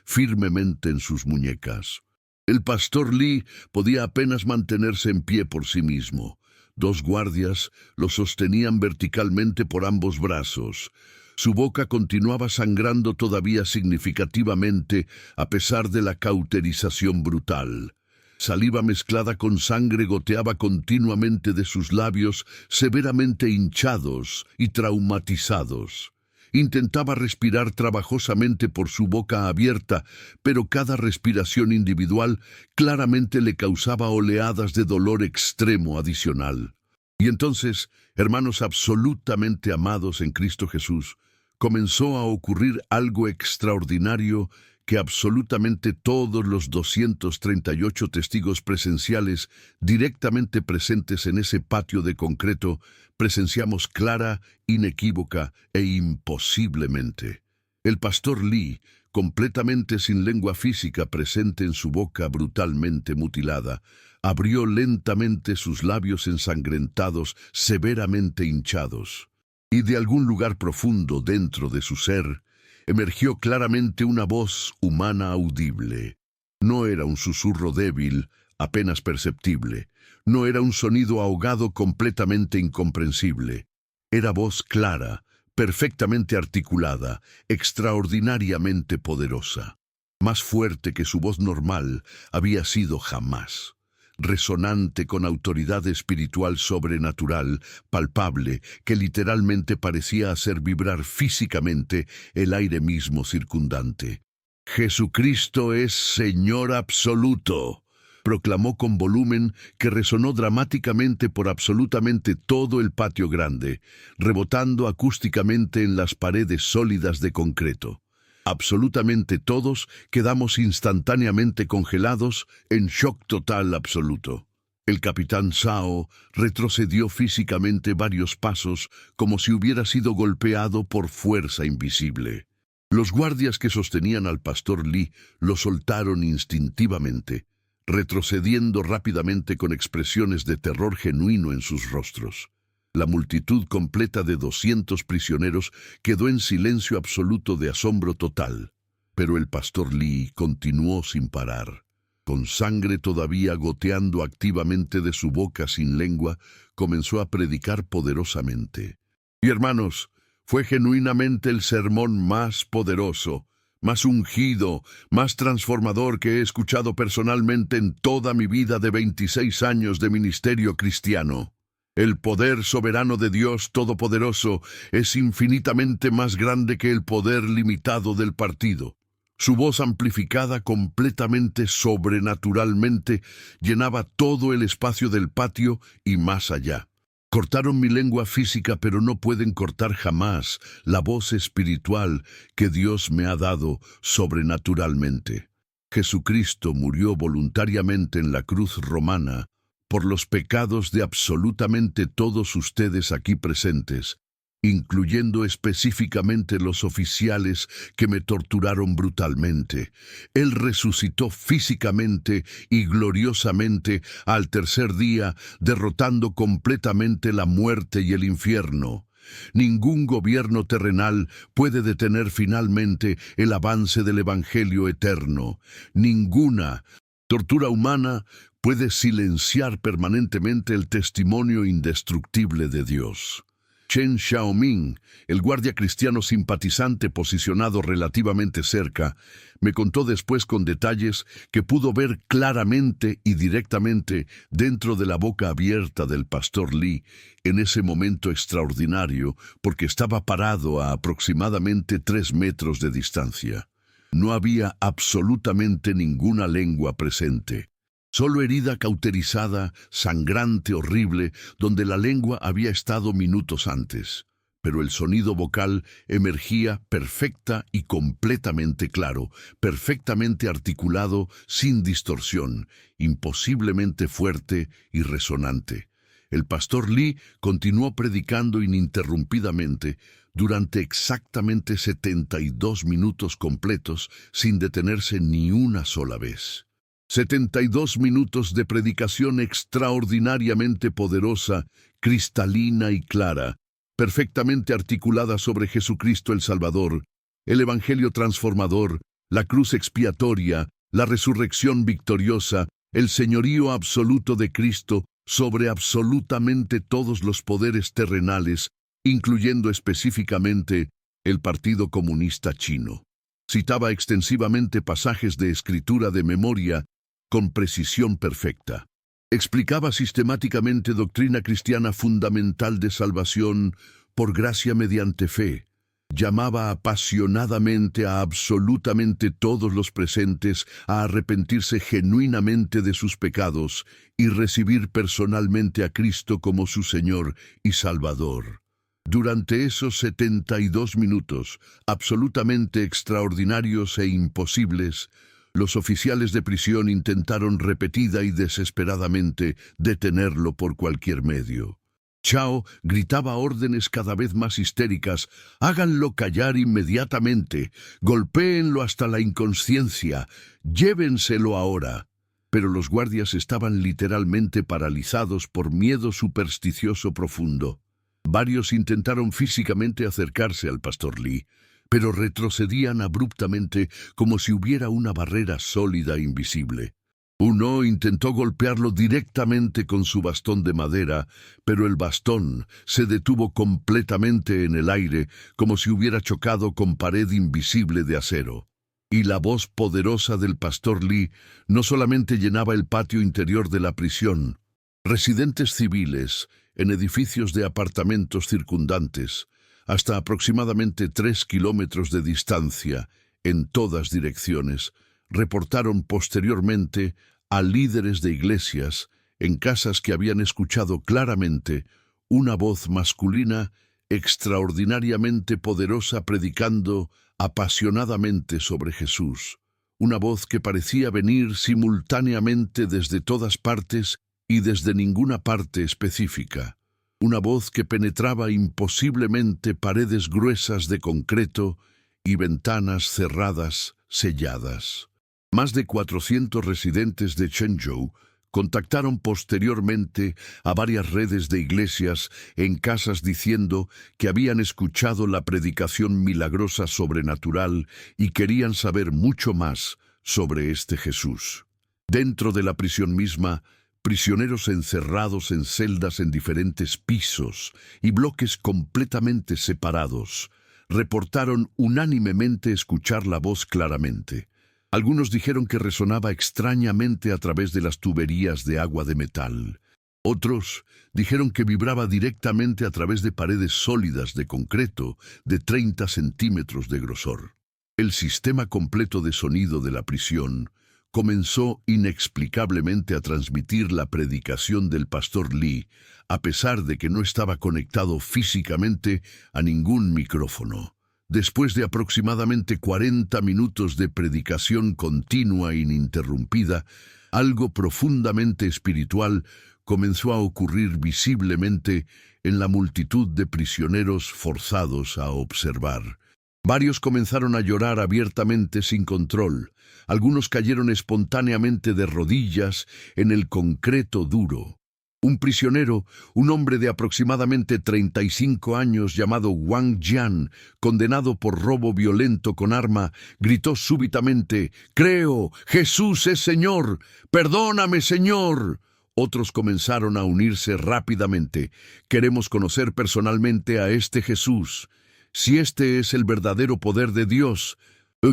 firmemente en sus muñecas. El pastor Lee podía apenas mantenerse en pie por sí mismo. 2 guardias lo sostenían verticalmente por ambos brazos. Su boca continuaba sangrando todavía significativamente a pesar de la cauterización brutal. Saliva mezclada con sangre goteaba continuamente de sus labios severamente hinchados y traumatizados. Intentaba respirar trabajosamente por su boca abierta, pero cada respiración individual claramente le causaba oleadas de dolor extremo adicional. Y entonces, hermanos absolutamente amados en Cristo Jesús, comenzó a ocurrir algo extraordinario que absolutamente todos los 238 testigos presenciales directamente presentes en ese patio de concreto presenciamos clara, inequívoca e imposiblemente. El pastor Lee, completamente sin lengua física presente en su boca brutalmente mutilada, abrió lentamente sus labios ensangrentados, severamente hinchados, y de algún lugar profundo dentro de su ser, emergió claramente una voz humana audible. No era un susurro débil, apenas perceptible. No era un sonido ahogado completamente incomprensible. Era voz clara, perfectamente articulada, extraordinariamente poderosa. Más fuerte que su voz normal había sido jamás. Resonante con autoridad espiritual sobrenatural, palpable, que literalmente parecía hacer vibrar físicamente el aire mismo circundante. «Jesucristo es Señor absoluto», proclamó con volumen que resonó dramáticamente por absolutamente todo el patio grande, rebotando acústicamente en las paredes sólidas de concreto. Absolutamente todos quedamos instantáneamente congelados en shock total absoluto. El capitán Zhao retrocedió físicamente varios pasos como si hubiera sido golpeado por fuerza invisible. Los guardias que sostenían al pastor Lee lo soltaron instintivamente, retrocediendo rápidamente con expresiones de terror genuino en sus rostros. La multitud completa de 200 prisioneros quedó en silencio absoluto de asombro total. Pero el pastor Lee continuó sin parar. Con sangre todavía goteando activamente de su boca sin lengua, comenzó a predicar poderosamente. Y hermanos, fue genuinamente el sermón más poderoso, más ungido, más transformador que he escuchado personalmente en toda mi vida de 26 años de ministerio cristiano. El poder soberano de Dios Todopoderoso es infinitamente más grande que el poder limitado del partido. Su voz amplificada completamente sobrenaturalmente llenaba todo el espacio del patio y más allá. Cortaron mi lengua física, pero no pueden cortar jamás la voz espiritual que Dios me ha dado sobrenaturalmente. Jesucristo murió voluntariamente en la cruz romana por los pecados de absolutamente todos ustedes aquí presentes, incluyendo específicamente los oficiales que me torturaron brutalmente. Él resucitó físicamente y gloriosamente al tercer día, derrotando completamente la muerte y el infierno. Ningún gobierno terrenal puede detener finalmente el avance del Evangelio eterno. Ninguna tortura humana puede silenciar permanentemente el testimonio indestructible de Dios. Chen Xiaoming, el guardia cristiano simpatizante posicionado relativamente cerca, me contó después con detalles que pudo ver claramente y directamente dentro de la boca abierta del pastor Li en ese momento extraordinario, porque estaba parado a aproximadamente 3 metros de distancia. No había absolutamente ninguna lengua presente. Solo herida cauterizada, sangrante, horrible, donde la lengua había estado minutos antes. Pero el sonido vocal emergía perfecta y completamente claro, perfectamente articulado, sin distorsión, imposiblemente fuerte y resonante. El pastor Li continuó predicando ininterrumpidamente durante exactamente 72 minutos completos, sin detenerse ni una sola vez. 72 minutos de predicación extraordinariamente poderosa, cristalina y clara, perfectamente articulada sobre Jesucristo el Salvador, el Evangelio transformador, la cruz expiatoria, la resurrección victoriosa, el señorío absoluto de Cristo sobre absolutamente todos los poderes terrenales, incluyendo específicamente el Partido Comunista Chino. Citaba extensivamente pasajes de escritura de memoria con precisión perfecta. Explicaba sistemáticamente doctrina cristiana fundamental de salvación por gracia mediante fe. Llamaba apasionadamente a absolutamente todos los presentes a arrepentirse genuinamente de sus pecados y recibir personalmente a Cristo como su Señor y Salvador. Durante esos 72 minutos, absolutamente extraordinarios e imposibles, los oficiales de prisión intentaron repetida y desesperadamente detenerlo por cualquier medio. Chao gritaba órdenes cada vez más histéricas: háganlo callar inmediatamente, golpéenlo hasta la inconsciencia, llévenselo ahora. Pero los guardias estaban literalmente paralizados por miedo supersticioso profundo. Varios intentaron físicamente acercarse al pastor Li, pero retrocedían abruptamente como si hubiera una barrera sólida e invisible. Uno intentó golpearlo directamente con su bastón de madera, pero el bastón se detuvo completamente en el aire, como si hubiera chocado con pared invisible de acero. Y la voz poderosa del pastor Li no solamente llenaba el patio interior de la prisión. Residentes civiles, en edificios de apartamentos circundantes, hasta aproximadamente 3 kilómetros de distancia, en todas direcciones, reportaron posteriormente a líderes de iglesias en casas que habían escuchado claramente una voz masculina extraordinariamente poderosa predicando apasionadamente sobre Jesús, una voz que parecía venir simultáneamente desde todas partes y desde ninguna parte específica. Una voz que penetraba imposiblemente paredes gruesas de concreto y ventanas cerradas, selladas. Más de 400 residentes de Chenzhou contactaron posteriormente a varias redes de iglesias en casas diciendo que habían escuchado la predicación milagrosa sobrenatural y querían saber mucho más sobre este Jesús. Dentro de la prisión misma, Prisioneros encerrados en celdas en diferentes pisos y bloques completamente separados, reportaron unánimemente escuchar la voz claramente. Algunos dijeron que resonaba extrañamente a través de las tuberías de agua de metal. Otros dijeron que vibraba directamente a través de paredes sólidas de concreto de 30 centímetros de grosor. El sistema completo de sonido de la prisión comenzó inexplicablemente a transmitir la predicación del pastor Lee, a pesar de que no estaba conectado físicamente a ningún micrófono. Después de aproximadamente 40 minutos de predicación continua e ininterrumpida, algo profundamente espiritual comenzó a ocurrir visiblemente en la multitud de prisioneros forzados a observar. Varios comenzaron a llorar abiertamente sin control. Algunos cayeron espontáneamente de rodillas en el concreto duro. Un prisionero, un hombre de aproximadamente 35 años llamado Wang Jian, condenado por robo violento con arma, gritó súbitamente: «¡Creo! ¡Jesús es Señor! ¡Perdóname, Señor!». Otros comenzaron a unirse rápidamente. «Queremos conocer personalmente a este Jesús. Si este es el verdadero poder de Dios,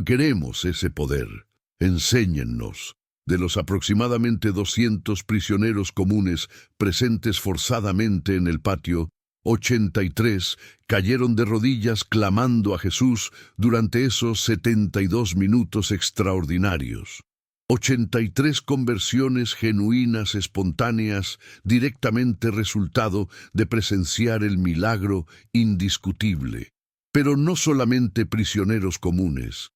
queremos ese poder. Enséñennos». De los aproximadamente 200 prisioneros comunes presentes forzadamente en el patio, 83 cayeron de rodillas clamando a Jesús durante esos 72 minutos extraordinarios. 83 conversiones genuinas, espontáneas, directamente resultado de presenciar el milagro indiscutible. Pero no solamente prisioneros comunes.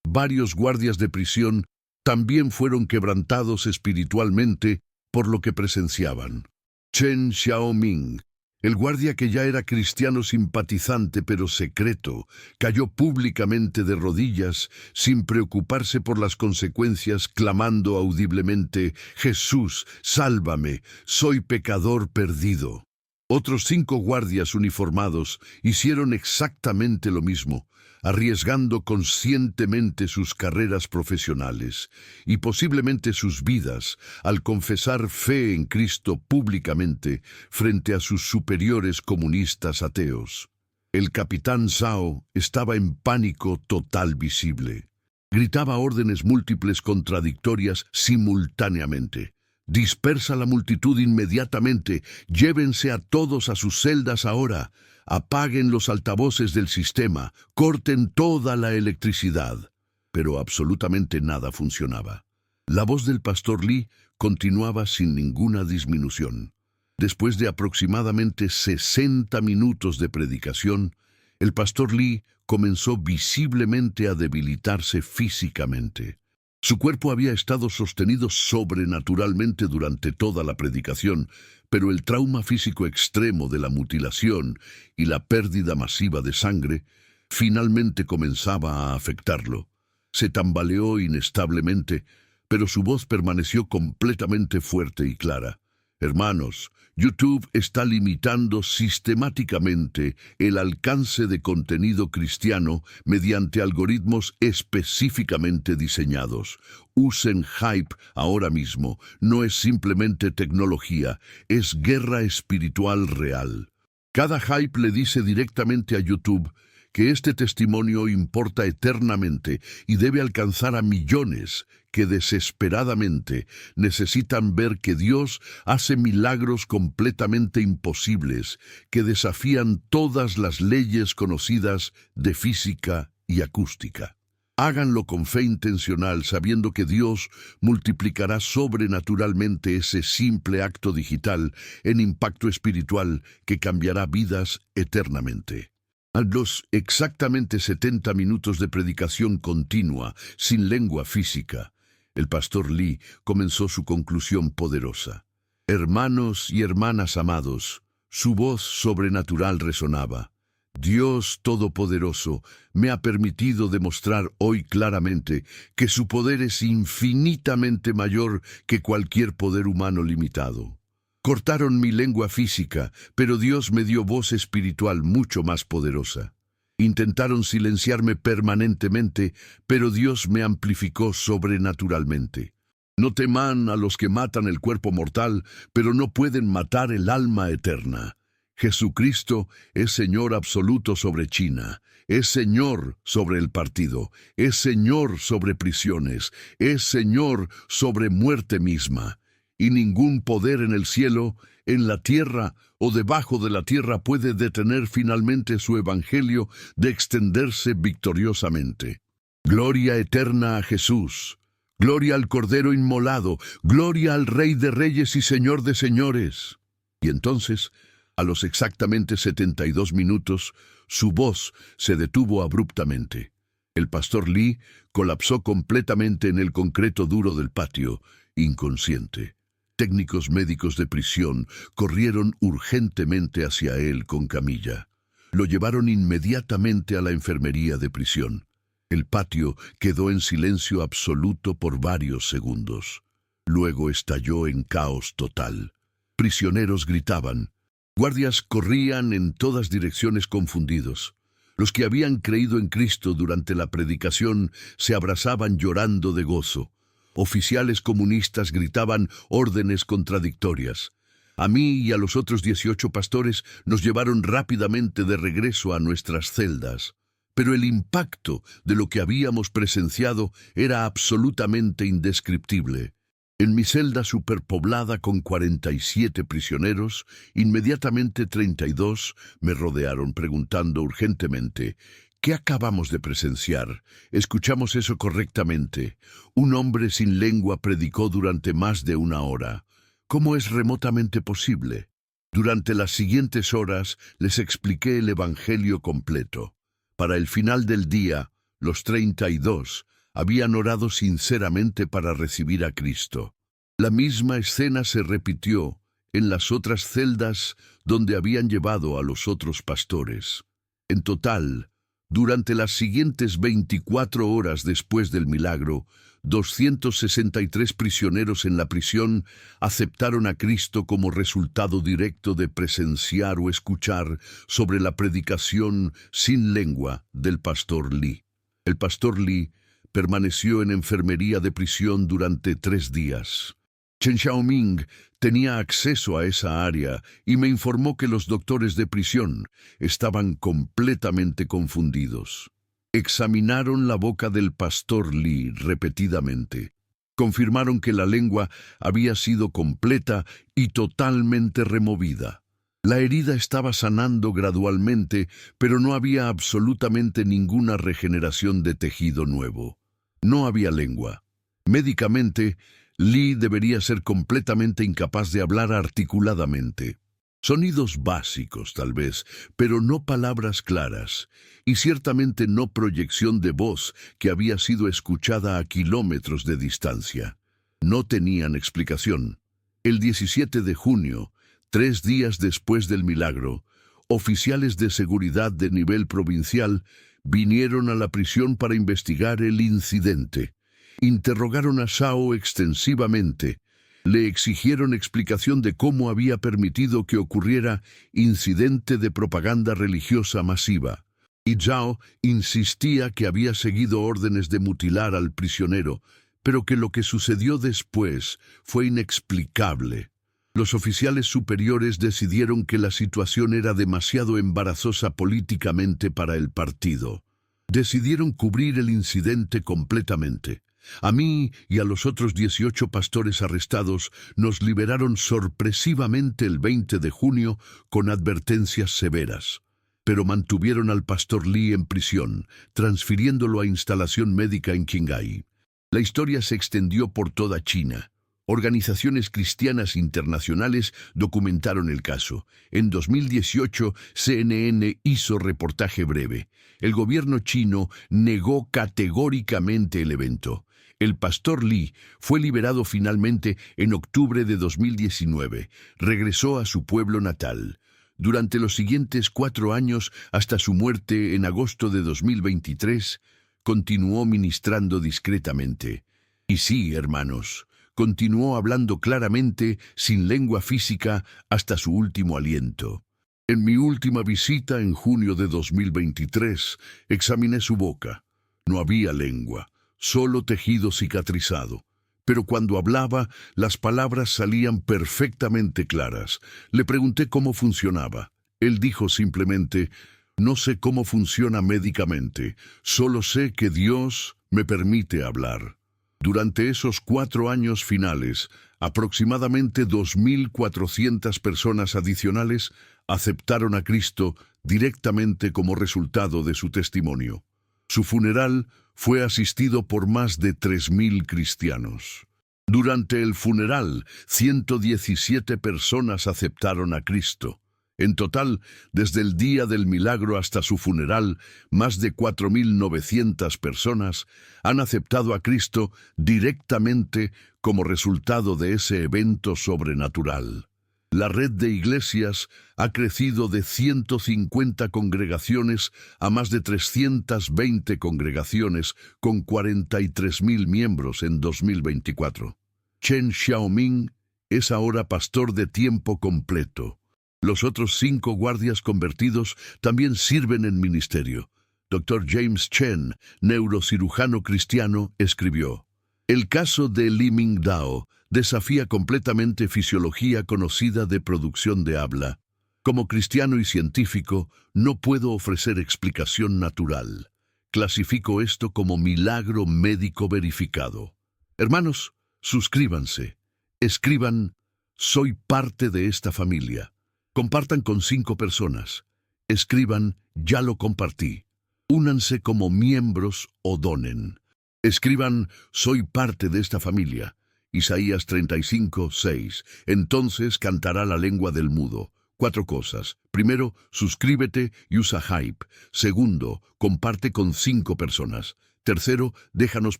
Varios guardias de prisión también fueron quebrantados espiritualmente por lo que presenciaban. Chen Xiaoming, el guardia que ya era cristiano simpatizante pero secreto, cayó públicamente de rodillas sin preocuparse por las consecuencias, clamando audiblemente: «Jesús, sálvame, soy pecador perdido». Otros 5 guardias uniformados hicieron exactamente lo mismo, arriesgando conscientemente sus carreras profesionales y posiblemente sus vidas al confesar fe en Cristo públicamente frente a sus superiores comunistas ateos. El capitán Zhao estaba en pánico total visible. Gritaba órdenes múltiples contradictorias simultáneamente. «Dispersa la multitud inmediatamente, llévense a todos a sus celdas ahora, apaguen los altavoces del sistema, corten toda la electricidad». Pero absolutamente nada funcionaba. La voz del pastor Lee continuaba sin ninguna disminución. Después de aproximadamente 60 minutos de predicación, el pastor Lee comenzó visiblemente a debilitarse físicamente. Su cuerpo había estado sostenido sobrenaturalmente durante toda la predicación, pero el trauma físico extremo de la mutilación y la pérdida masiva de sangre finalmente comenzaba a afectarlo. Se tambaleó inestablemente, pero su voz permaneció completamente fuerte y clara. «Hermanos, YouTube está limitando sistemáticamente el alcance de contenido cristiano mediante algoritmos específicamente diseñados. Usen Hype ahora mismo. No es simplemente tecnología, es guerra espiritual real». Cada Hype le dice directamente a YouTube que este testimonio importa eternamente y debe alcanzar a millones que desesperadamente necesitan ver que Dios hace milagros completamente imposibles, que desafían todas las leyes conocidas de física y acústica. Háganlo con fe intencional, sabiendo que Dios multiplicará sobrenaturalmente ese simple acto digital en impacto espiritual que cambiará vidas eternamente. A los exactamente 70 minutos de predicación continua, sin lengua física, el pastor Lee comenzó su conclusión poderosa. «Hermanos y hermanas amados», su voz sobrenatural resonaba. «Dios Todopoderoso me ha permitido demostrar hoy claramente que su poder es infinitamente mayor que cualquier poder humano limitado. Cortaron mi lengua física, pero Dios me dio voz espiritual mucho más poderosa. Intentaron silenciarme permanentemente, pero Dios me amplificó sobrenaturalmente. No teman a los que matan el cuerpo mortal, pero no pueden matar el alma eterna. Jesucristo es Señor absoluto sobre China, es Señor sobre el partido, es Señor sobre prisiones, es Señor sobre muerte misma. Y ningún poder en el cielo, en la tierra o debajo de la tierra puede detener finalmente su evangelio de extenderse victoriosamente. Gloria eterna a Jesús. Gloria al Cordero inmolado, gloria al Rey de Reyes y Señor de Señores. Y entonces, a los exactamente 72 minutos, su voz se detuvo abruptamente. El pastor Lee colapsó completamente en el concreto duro del patio, inconsciente. Técnicos médicos de prisión corrieron urgentemente hacia él con camilla. Lo llevaron inmediatamente a la enfermería de prisión. El patio quedó en silencio absoluto por varios segundos. Luego estalló en caos total. Prisioneros gritaban. Guardias corrían en todas direcciones confundidos. Los que habían creído en Cristo durante la predicación se abrazaban llorando de gozo. Oficiales comunistas gritaban órdenes contradictorias. A mí y a los otros 18 pastores nos llevaron rápidamente de regreso a nuestras celdas. Pero el impacto de lo que habíamos presenciado era absolutamente indescriptible. En mi celda superpoblada con 47 prisioneros, inmediatamente 32 me rodearon preguntando urgentemente: ¿qué acabamos de presenciar? ¿Escuchamos eso correctamente? Un hombre sin lengua predicó durante más de 1 hora. ¿Cómo es remotamente posible? Durante las siguientes horas les expliqué el Evangelio completo. Para el final del día, los 32 habían orado sinceramente para recibir a Cristo. La misma escena se repitió en las otras celdas donde habían llevado a los otros pastores. En total, durante las siguientes 24 horas después del milagro, 263 prisioneros en la prisión aceptaron a Cristo como resultado directo de presenciar o escuchar sobre la predicación sin lengua del pastor Lee. El pastor Lee permaneció en enfermería de prisión durante 3 días. Chen Xiaoming tenía acceso a esa área y me informó que los doctores de prisión estaban completamente confundidos. Examinaron la boca del pastor Lee repetidamente. Confirmaron que la lengua había sido completa y totalmente removida. La herida estaba sanando gradualmente, pero no había absolutamente ninguna regeneración de tejido nuevo. No había lengua. Médicamente, Lee debería ser completamente incapaz de hablar articuladamente. Sonidos básicos, tal vez, pero no palabras claras, y ciertamente no proyección de voz que había sido escuchada a kilómetros de distancia. No tenían explicación. El 17 de junio, 3 días después del milagro, oficiales de seguridad de nivel provincial vinieron a la prisión para investigar el incidente. Interrogaron a Shao extensivamente. Le exigieron explicación de cómo había permitido que ocurriera incidente de propaganda religiosa masiva. Y Zhao insistía que había seguido órdenes de mutilar al prisionero, pero que lo que sucedió después fue inexplicable. Los oficiales superiores decidieron que la situación era demasiado embarazosa políticamente para el partido. Decidieron cubrir el incidente completamente. A mí y a los otros 18 pastores arrestados nos liberaron sorpresivamente el 20 de junio con advertencias severas. Pero mantuvieron al pastor Lee en prisión, transfiriéndolo a instalación médica en Qinghai. La historia se extendió por toda China. Organizaciones cristianas internacionales documentaron el caso. En 2018, CNN hizo reportaje breve. El gobierno chino negó categóricamente el evento. El pastor Lee fue liberado finalmente en octubre de 2019. Regresó a su pueblo natal. Durante los siguientes 4 años, hasta su muerte en agosto de 2023, continuó ministrando discretamente. Y sí, hermanos, continuó hablando claramente, sin lengua física, hasta su último aliento. En mi última visita en junio de 2023, examiné su boca. No había lengua, solo tejido cicatrizado. pero cuando hablaba, las palabras salían perfectamente claras. Le pregunté cómo funcionaba. Él dijo simplemente: no sé cómo funciona médicamente, solo sé que Dios me permite hablar. Durante esos 4 años finales, aproximadamente 2.400 personas adicionales aceptaron a Cristo directamente como resultado de su testimonio. Su funeral fue asistido por más de 3.000 cristianos. Durante el funeral, 117 personas aceptaron a Cristo. En total, desde el día del milagro hasta su funeral, más de 4.900 personas han aceptado a Cristo directamente como resultado de ese evento sobrenatural. La red de iglesias ha crecido de 150 congregaciones a más de 320 congregaciones con 43.000 miembros en 2024. Chen Xiaoming es ahora pastor de tiempo completo. Los otros 5 guardias convertidos también sirven en ministerio. Dr. James Chen, neurocirujano cristiano, escribió: el caso de Li Mingdao desafía completamente fisiología conocida de producción de habla. Como cristiano y científico, no puedo ofrecer explicación natural. Clasifico esto como milagro médico verificado. Hermanos, suscríbanse. Escriban: soy parte de esta familia. Compartan con 5 personas. Escriban: ya lo compartí. Únanse como miembros o donen. Escriban: soy parte de esta familia. Isaías 35:6. Entonces cantará la lengua del mudo. 4 cosas. Primero, suscríbete y usa Hype. Segundo, comparte con 5 personas. Tercero, déjanos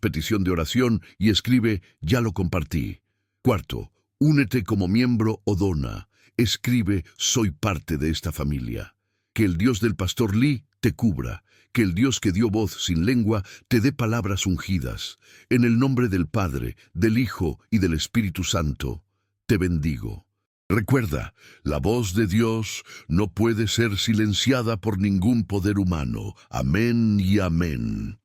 petición de oración y escribe: ya lo compartí. Cuarto, únete como miembro o dona. Escribe: soy parte de esta familia. Que el Dios del pastor Lee te cubra. Que el Dios que dio voz sin lengua te dé palabras ungidas. En el nombre del Padre, del Hijo y del Espíritu Santo, te bendigo. Recuerda, la voz de Dios no puede ser silenciada por ningún poder humano. Amén y amén.